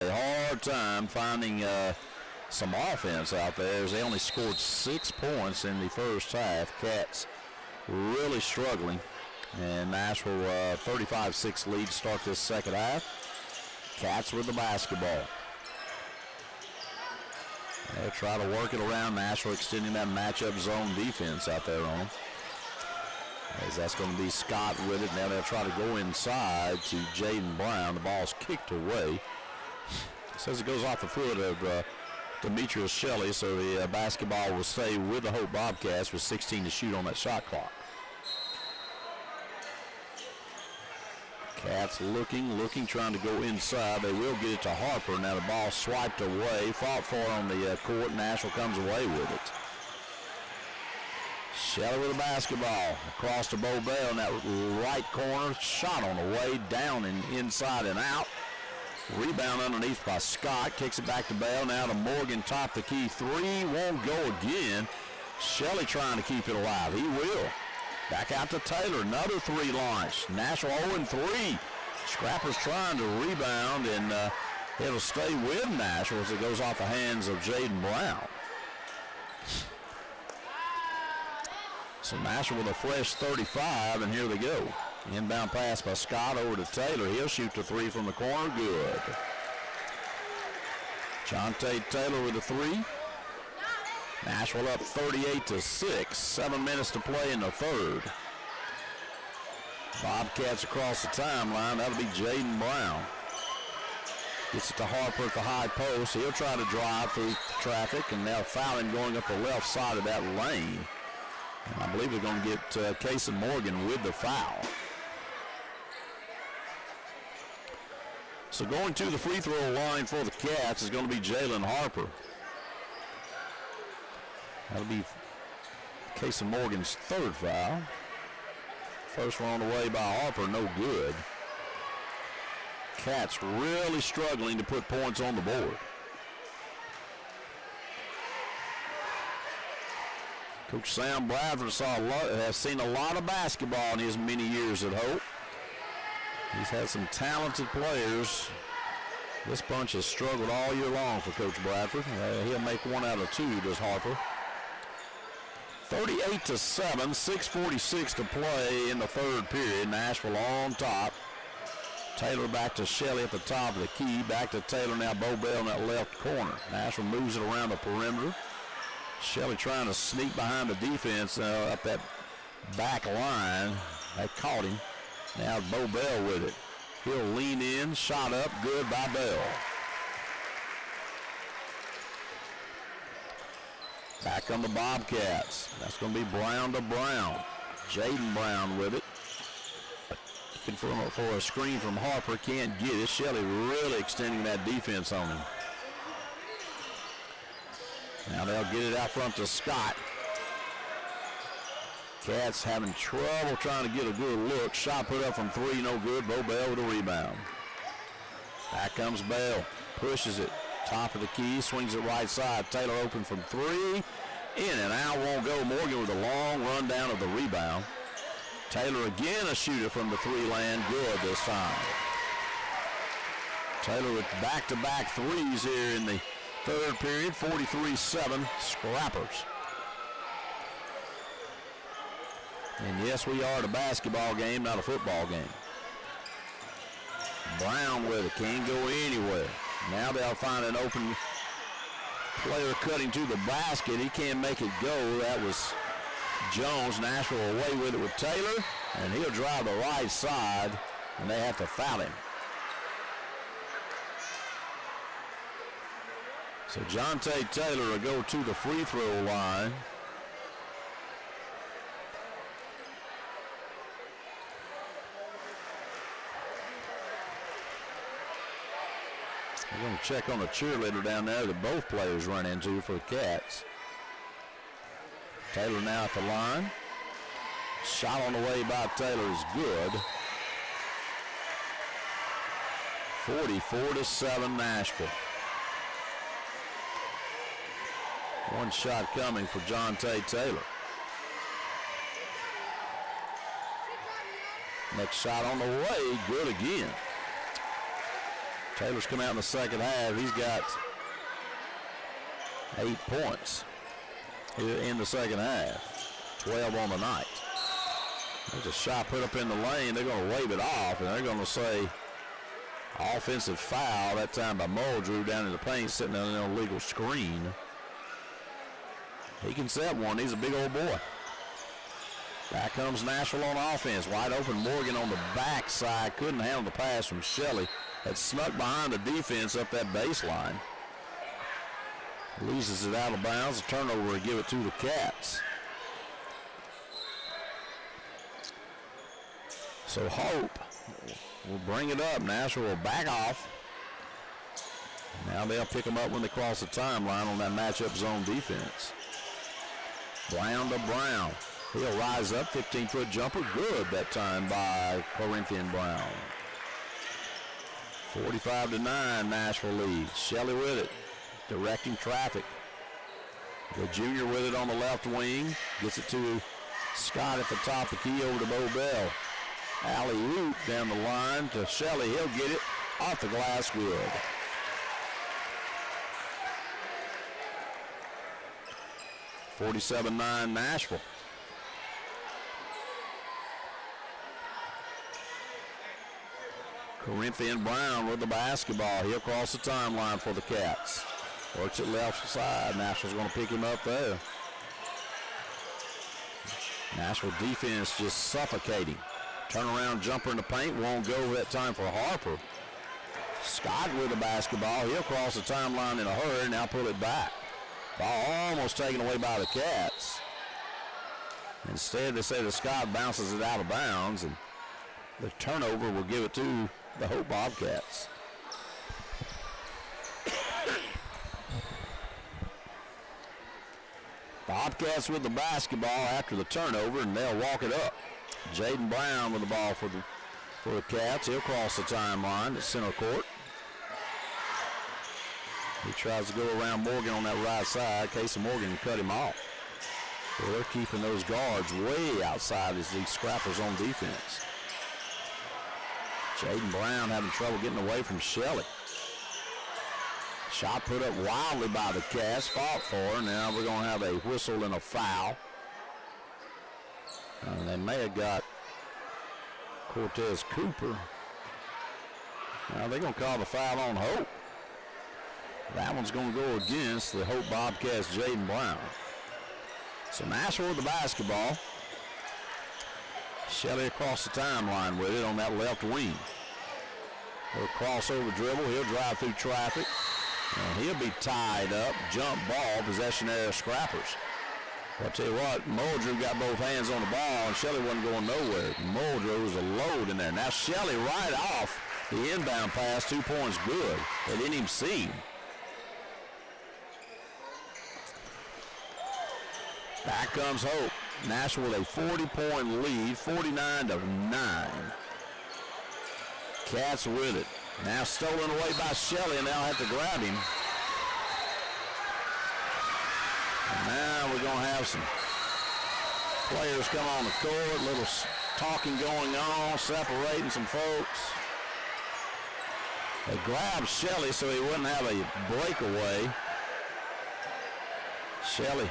A hard time finding some offense out there as they only scored 6 points in the first half. Cats really struggling. And Nashville 35-6 lead to start this second half. Cats with the basketball. They'll try to work it around. Nashville extending that matchup zone defense out there on them. As that's going to be Scott with it. Now they'll try to go inside to Jaden Brown. The ball's kicked away. Says it goes off the foot of Demetrius Shelley, so the basketball will stay with the Hope Bobcats with 16 to shoot on that shot clock. Cats looking, trying to go inside. They will get it to Harper. Now the ball swiped away, fought for on the court. Nashville comes away with it. Shelley with the basketball across to Bo Bell in that right corner. Shot on the way, down and inside and out. Rebound underneath by Scott. Kicks it back to Bell. Now to Morgan, top the key. Three won't go again. Shelley trying to keep it alive. He will. Back out to Taylor. Another three launch. Nashville 0-3. Scrappers trying to rebound, and it'll stay with Nashville as it goes off the hands of Jaden Brown. So Nashville with a fresh 35, and here they go. Inbound pass by Scott over to Taylor. He'll shoot the three from the corner. Good. Jonte Taylor with a three. Nashville up 38-6. 7 minutes to play in the third. Bobcats across the timeline. That'll be Jaden Brown. Gets it to Harper at the high post. He'll try to drive through traffic, and now fouling going up the left side of that lane. And I believe they're going to get Kason Morgan with the foul. So going to the free throw line for the Cats is going to be Jalen Harper. That'll be Kason Morgan's third foul. First one on the way by Harper, no good. Cats really struggling to put points on the board. Coach Sam Bradford has seen a lot of basketball in his many years at Hope. He's had some talented players. This bunch has struggled all year long for Coach Bradford. He'll make 1 out of 2, does Harper. 38-7, 6:46 to play in the third period. Nashville on top. Taylor back to Shelley at the top of the key. Back to Taylor now. Bo Bell in that left corner. Nashville moves it around the perimeter. Shelley trying to sneak behind the defense up that back line. They caught him. Now Bo Bell with it. He'll lean in. Shot up. Good by Bell. Back on the Bobcats. That's going to be Brown to Brown. Jaden Brown with it. Looking for a screen from Harper. Can't get it. Shelley really extending that defense on him. Now they'll get it out front to Scott. Cats having trouble trying to get a good look. Shot put up from three, no good. Bo Bell with a rebound. Back comes Bell. Pushes it. Top of the key. Swings it right side. Taylor open from three. In and out. Won't go. Morgan with a long run down of the rebound. Taylor again a shooter from the three land. Good this time. Taylor with back-to-back threes here in the third period. 43-7. Scrappers. And yes, we are at a basketball game, not a football game. Brown with it. Can't go anywhere. Now they'll find an open player cutting to the basket. He can't make it go. That was Jones. Nashville away with it with Taylor. And he'll drive the right side. And they have to foul him. So Jonte Taylor will go to the free throw line. We're going to check on the cheerleader down there that both players run into for the Cats. Taylor now at the line. Shot on the way by Taylor is good. 44-7 Nashville. One shot coming for Jonte Taylor. Next shot on the way, good again. Taylor's come out in the second half. He's got 8 points here in the second half. 12 on the night. There's a shot put up in the lane. They're going to wave it off, and they're going to say offensive foul, that time by Muldrew down in the paint, sitting on an illegal screen. He can set one. He's a big old boy. Back comes Nashville on offense. Wide open Morgan on the backside. Couldn't handle the pass from Shelley. Had snuck behind the defense up that baseline. Loses it out of bounds. A turnover to give it to the Cats. So Hope will bring it up. Nashville will back off. Now they'll pick them up when they cross the timeline on that matchup zone defense. Brown to Brown. He'll rise up. 15-foot jumper. Good that time by Corinthian Brown. 45-9, Nashville leads. Shelley with it. Directing traffic. The junior with it on the left wing. Gets it to Scott at the top of the key over to Bo Bell. Alley-oop down the line to Shelley. He'll get it off the glass. Good. (47-9) Nashville. Corinthian Brown with the basketball. He'll cross the timeline for the Cats. Works it left side. Nashville's going to pick him up there. Nashville defense just suffocating. Turnaround jumper in the paint. Won't go that time for Harper. Scott with the basketball. He'll cross the timeline in a hurry. Now pull it back. Ball almost taken away by the Cats. Instead, they say that Scott bounces it out of bounds, and the turnover will give it to the Hope Bobcats. Bobcats with the basketball after the turnover, and they'll walk it up. Jaden Brown with the ball for the Cats. He'll cross the timeline to center court. He tries to go around Morgan on that right side. Casey Morgan cut him off. So they're keeping those guards way outside as these scrappers on defense. Jaden Brown having trouble getting away from Shelley. Shot put up wildly by the Cats. Fought for. Now we're going to have a whistle and a foul. They may have got Cortez Cooper. Now they're going to call the foul on Hope. That one's going to go against the Hope Bobcats, Jaden Brown. So Nashville with the basketball. Shelley across the timeline with it on that left wing. He'll crossover dribble. He'll drive through traffic. And he'll be tied up. Jump ball, possession area scrappers. I'll tell you what, Muldrew got both hands on the ball, and Shelley wasn't going nowhere. Muldrew was a load in there. Now Shelley right off the inbound pass, 2 points good. They didn't even see him. Back comes Hope. Nashville with a 40-point lead, 49-9. Cats with it. Now stolen away by Shelley, and they'll have to grab him. And now we're going to have some players come on the court, little talking going on, separating some folks. They grabbed Shelley so he wouldn't have a breakaway. Shelley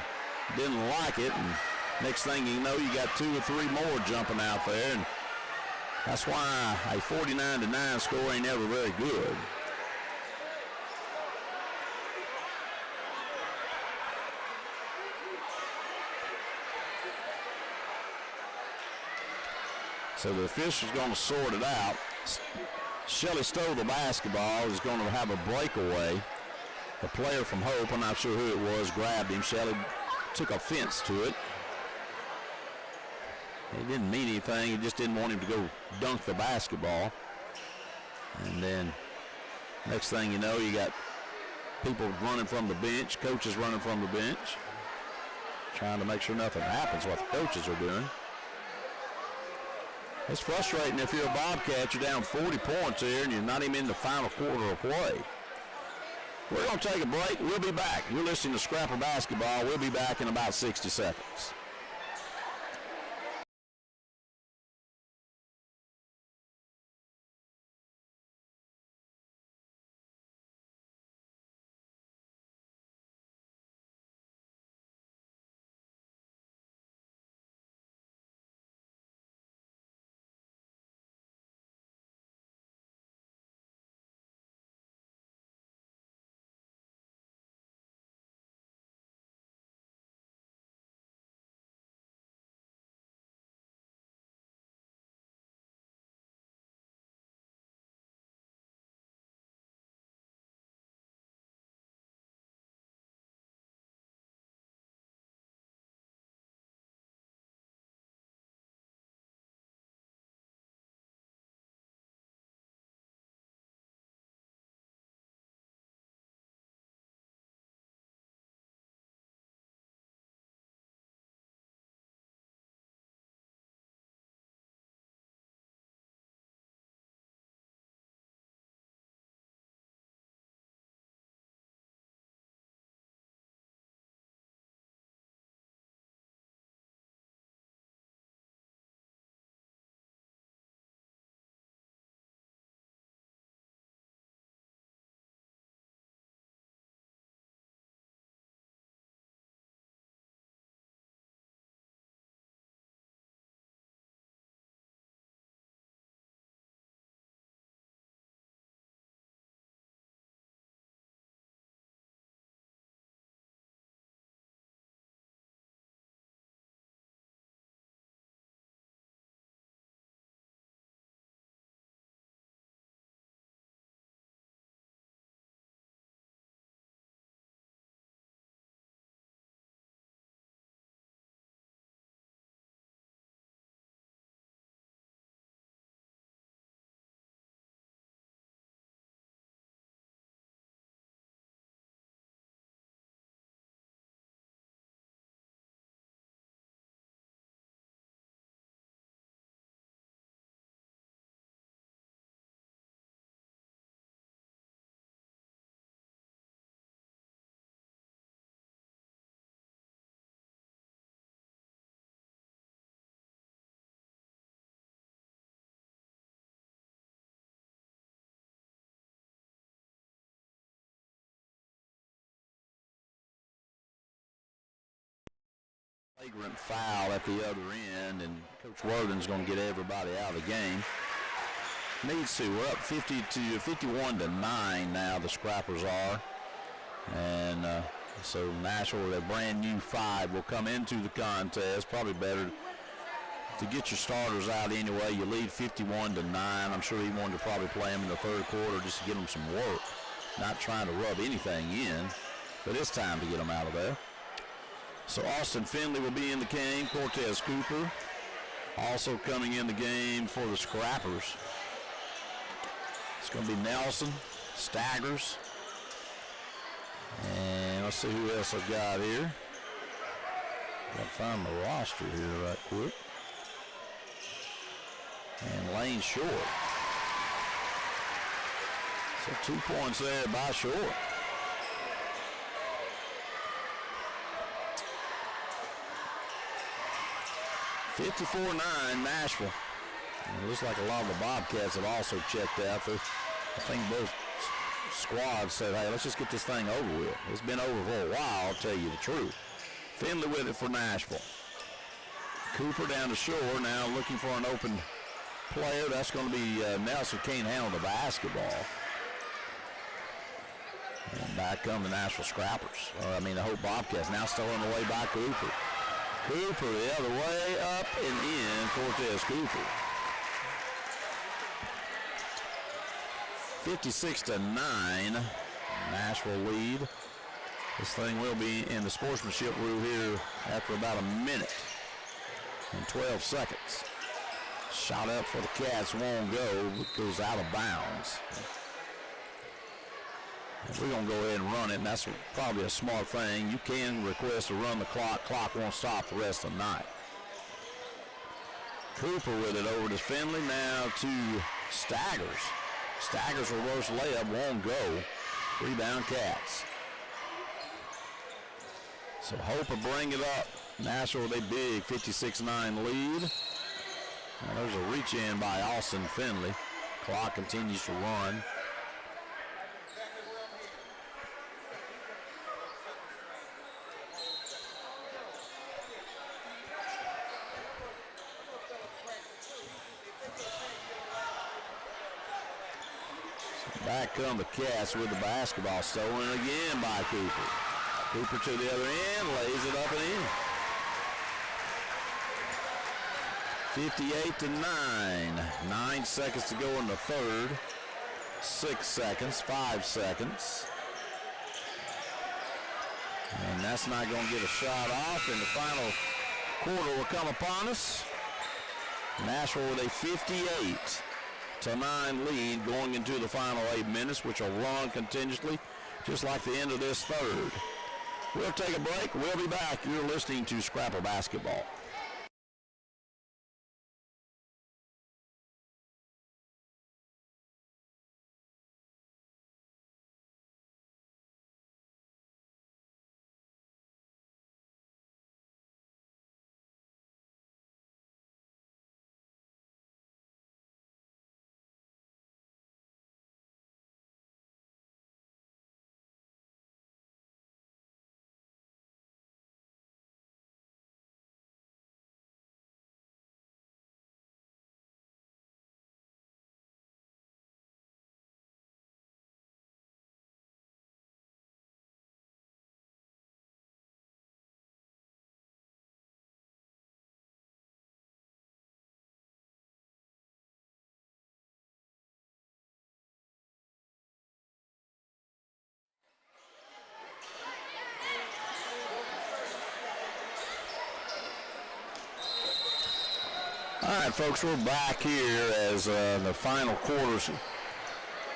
didn't like it, and next thing you know, you got 2 or 3 more jumping out there, and that's why a 49-9 score ain't ever very good. So the official's going to sort it out. Shelley stole the basketball, is going to have a breakaway. The player from Hope, I'm not sure who it was, grabbed him. Shelley took offense to it. He didn't mean anything. He just didn't want him to go dunk the basketball. And then next thing you know, you got people running from the bench, coaches running from the bench, trying to make sure nothing happens, what the coaches are doing. It's frustrating if you're a Bobcat. You're down 40 points here, and you're not even in the final quarter of play. We're going to take a break. We'll be back. You're listening to Scrapper Basketball. We'll be back in about 60 seconds. Flagrant foul at the other end, and Coach Worthing's going to get everybody out of the game. Needs to. We're up 51-9 now, the Scrappers are. And so Nashville with a brand new 5 will come into the contest. Probably better to get your starters out anyway. You lead 51-9. I'm sure he wanted to probably play them in the third quarter just to get them some work. Not trying to rub anything in, but it's time to get them out of there. So Austin Finley will be in the game. Cortez Cooper also coming in the game for the Scrappers. It's going to be Nelson, Staggers, and let's see who else I've got here. Got to find my roster here right quick. And Lane Short. So 2 points there by Short. (54-9) Nashville. And it looks like a lot of the Bobcats have also checked out. I think both squads said, hey, let's just get this thing over with. It's been over for a while, I'll tell you the truth. Finley with it for Nashville. Cooper down the shore now looking for an open player. That's going to be Nelson. Can't handle the basketball. And back come the Nashville Scrappers. The Hope Bobcats now stolen away by Cooper. Cooper the other way, up and in. Cortez Cooper. 56-9. Nashville lead. This thing will be in the sportsmanship rule here after about a minute and 12 seconds. Shot up for the Cats, won't go. It goes out of bounds. We're going to go ahead and run it, and that's probably a smart thing. You can request to run the clock. Clock won't stop the rest of the night. Cooper with it over to Finley. Now to Staggers. Staggers reverse layup, won't go. Rebound Cats. So Hope will bring it up. Nashville with a big 56-9 lead. Now there's a reach in by Austin Finley. Clock continues to run. Back come the Cats with the basketball, stolen again by Cooper. Cooper to the other end, lays it up and in. 58-9. 9 seconds to go in the third. 6 seconds, 5 seconds. And that's not going to get a shot off, and the final quarter will come upon us. Nashville with a 58-9 lead going into the final 8 minutes, which will run continuously, just like the end of this third. We'll take a break. We'll be back. You're listening to Scrapple Basketball. All right, folks, we're back here as the final quarters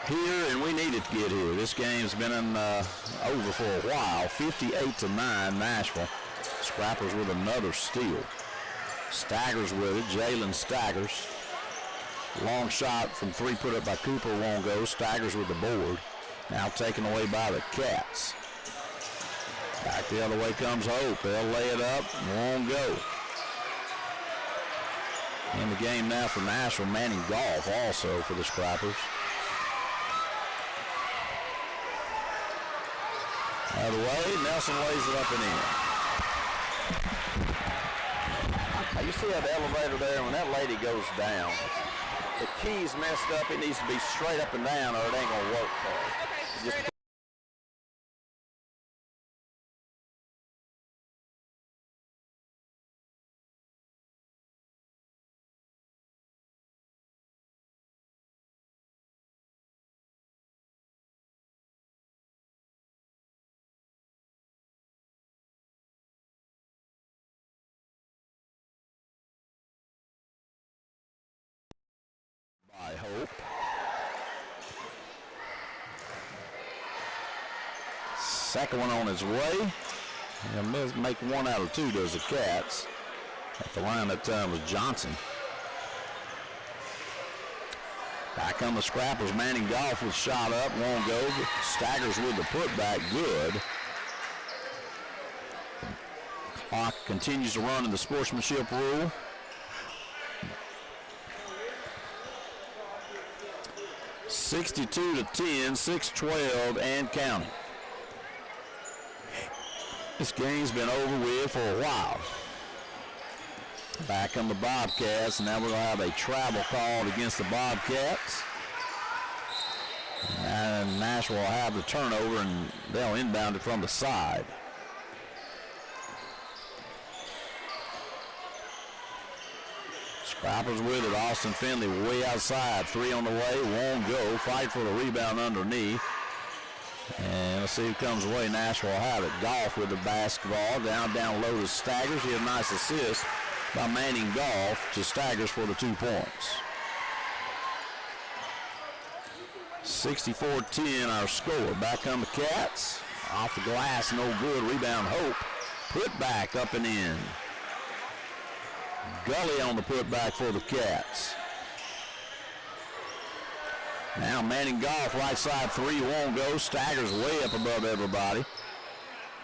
here, and we needed to get here. This game's been over for a while. 58-9 Nashville. Scrappers with another steal. Staggers with it. Jalen Staggers. Long shot from three put up by Cooper won't go. Staggers with the board. Now taken away by the Cats. Back the other way comes Hope. They'll lay it up. Won't go. In the game now for Nashville, Manning Golf also for the Scrappers. Out of the way, Nelson lays it up and in. Now you see that elevator there, when that lady goes down, the key's messed up. It needs to be straight up and down or it ain't gonna work for her. Okay. By Hope. Second one on his way. He'll make one out of two, does the Cats. At the line that time was Johnson. Back on the Scrappers. Manning Golf with shot up, won't go. Staggers with the putback, good. Clock continues to run in the sportsmanship rule. (62-10), 6-12, and counting. This game's been over with for a while. Back on the Bobcats, and now we're going to have a travel called against the Bobcats. And Nashville will have the turnover, and they'll inbound it from the side. Scrappers with it. Austin Finley way outside. Three on the way. Won't go. Fight for the rebound underneath. And let's see who comes away. Nashville will have it. Golf with the basketball. Down low to Staggers. He had a nice assist by Manning Golf to Staggers for the 2 points. 64-10 our score. Back on the Cats. Off the glass. No good. Rebound Hope. Put back up and in. Gully on the putback for the Cats. Now Manning Goff, right side three, won't go. Staggers way up above everybody.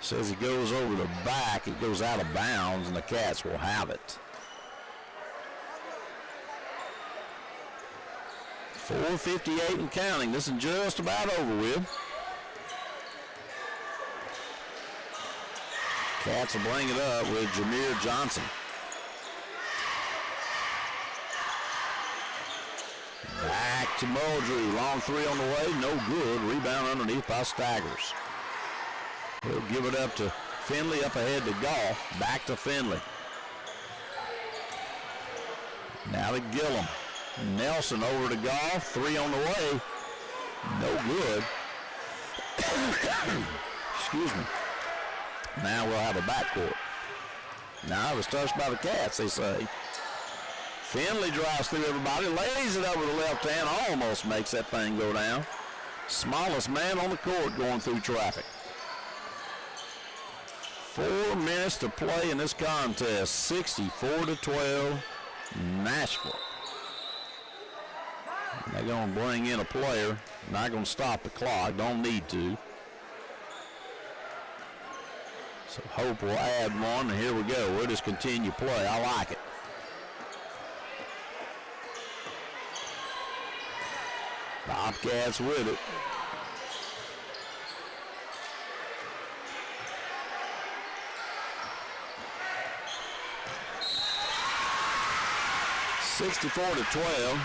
Says he goes over the back. It goes out of bounds, and the Cats will have it. 4:58 and counting. This is just about over with. Cats will bring it up with Jameer Johnson. Back to Muldrew. Long three on the way. No good. Rebound underneath by Staggers. He'll give it up to Finley. Up ahead to Goff. Back to Finley. Now to Gillum. Nelson over to Goff. Three on the way. No good. Excuse me. Now we'll have a backcourt. Now it was touched by the Cats, they say. Finley drives through everybody, lays it over the left hand, almost makes that thing go down. Smallest man on the court going through traffic. 4 minutes to play in this contest. 64-12, Nashville. They're going to bring in a player. Not going to stop the clock. Don't need to. So Hope will add one, and here we go. We'll just continue play. I like it. Bobcats with it. (64-12).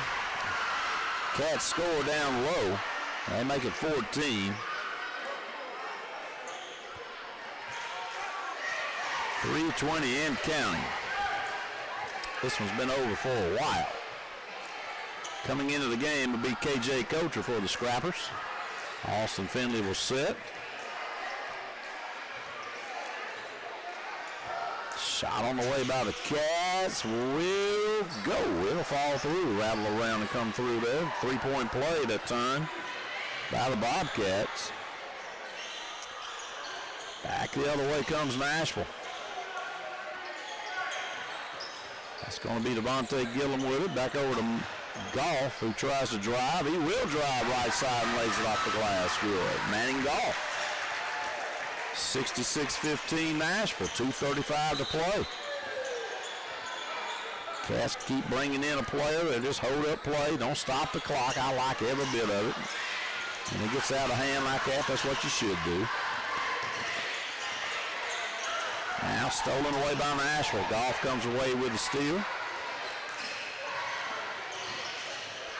Cats score down low. They make it 14. 3:20 and counting. This one's been over for a while. Coming into the game will be K.J. Coacher for the Scrappers. Austin Finley will sit. Shot on the way by the Cats. Will go. Will fall through. Rattle around and come through there. 3-point play that time by the Bobcats. Back the other way comes Nashville. That's going to be Devontae Gillum with it. Back over to Goff, who tries to drive. He will drive right side and lays it off the glass. Good. Manning Goff. 66-15 Nashville. 2:35 to play. Cats keep bringing in a player. They just hold up play. Don't stop the clock. I like every bit of it. When it gets out of hand like that, that's what you should do. Now stolen away by Nashville. Goff comes away with the steal.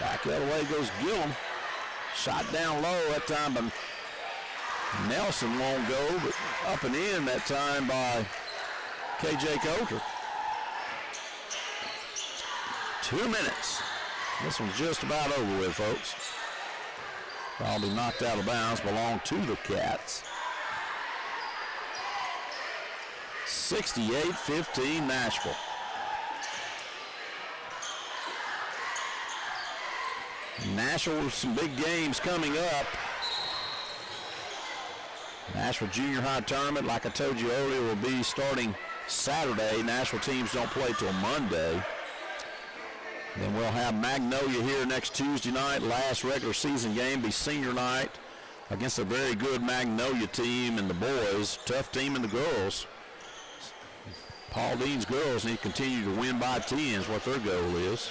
Back the other way goes Gillum. Shot down low that time, but Nelson won't go, but up and in that time by K.J. Coulter. 2 minutes. This one's just about over with, folks. Probably knocked out of bounds, belong to the Cats. 68-15 Nashville. Nashville with some big games coming up. Nashville Junior High Tournament, like I told you earlier, will be starting Saturday. Nashville teams don't play till Monday. Then we'll have Magnolia here next Tuesday night. Last regular season game be senior night against a very good Magnolia team and the boys. Tough team in the girls. Paul Dean's girls need to continue to win by 10 is what their goal is.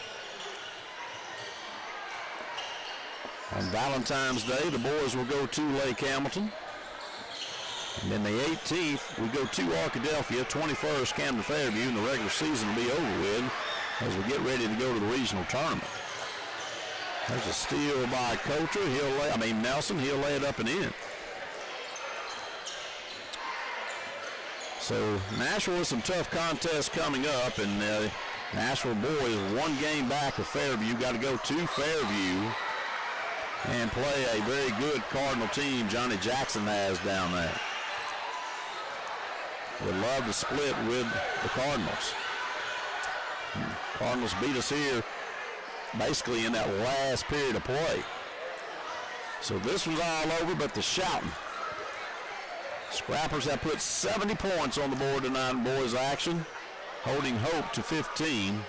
On Valentine's Day, the boys will go to Lake Hamilton. And then the 18th, we go to Arkadelphia. 21st, Camden Fairview, and the regular season will be over with as we get ready to go to the regional tournament. There's a steal by Coulter. Nelson. He'll lay it up and in. So Nashville with some tough contests coming up, and Nashville boys 1 game back of Fairview. Got to go to Fairview and play a very good Cardinal team Johnny Jackson has down there. Would love to split with the Cardinals. Cardinals beat us here basically in that last period of play. So this was all over but the shouting. Scrappers have put 70 points on the board tonight in boys action. holding Hope to 15.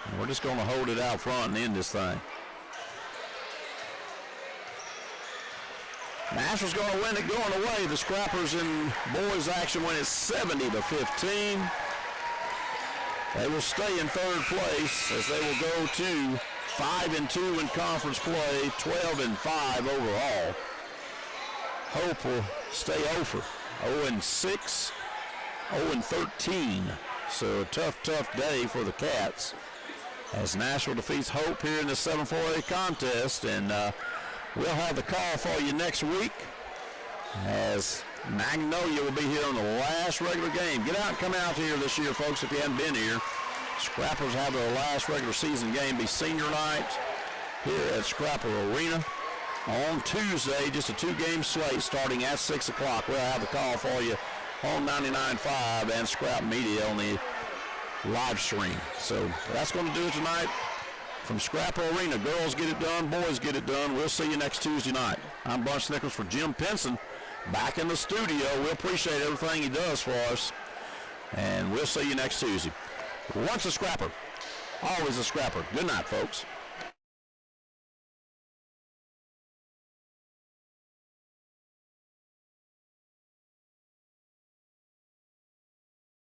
And we're just going to hold it out front and end this thing. Nashville's going to win it going away. The Scrappers in boys action win it 70-15. They will stay in third place as they will go to 5-2 in conference play, 12-5 overall. Hope will stay over 0-6, 0-13. So a tough day for the Cats as Nashville defeats Hope here in the 7-4A contest. And we'll have the call for you next week as Magnolia will be here on the last regular game. Get out and come out here this year, folks, if you haven't been here. Scrappers have their last regular season game be senior night here at Scrapper Arena on Tuesday. Just a 2-game slate starting at 6 o'clock. We'll have the call for you on 99.5 and Scrap Media on the live stream. So that's going to do it tonight from Scrapper Arena. Girls get it done, boys get it done. We'll see you next Tuesday night. I'm Bunch Nichols for Jim Pinson back in the studio. We appreciate everything he does for us, and we'll see you next Tuesday. Once a Scrapper, always a Scrapper. Good night, folks.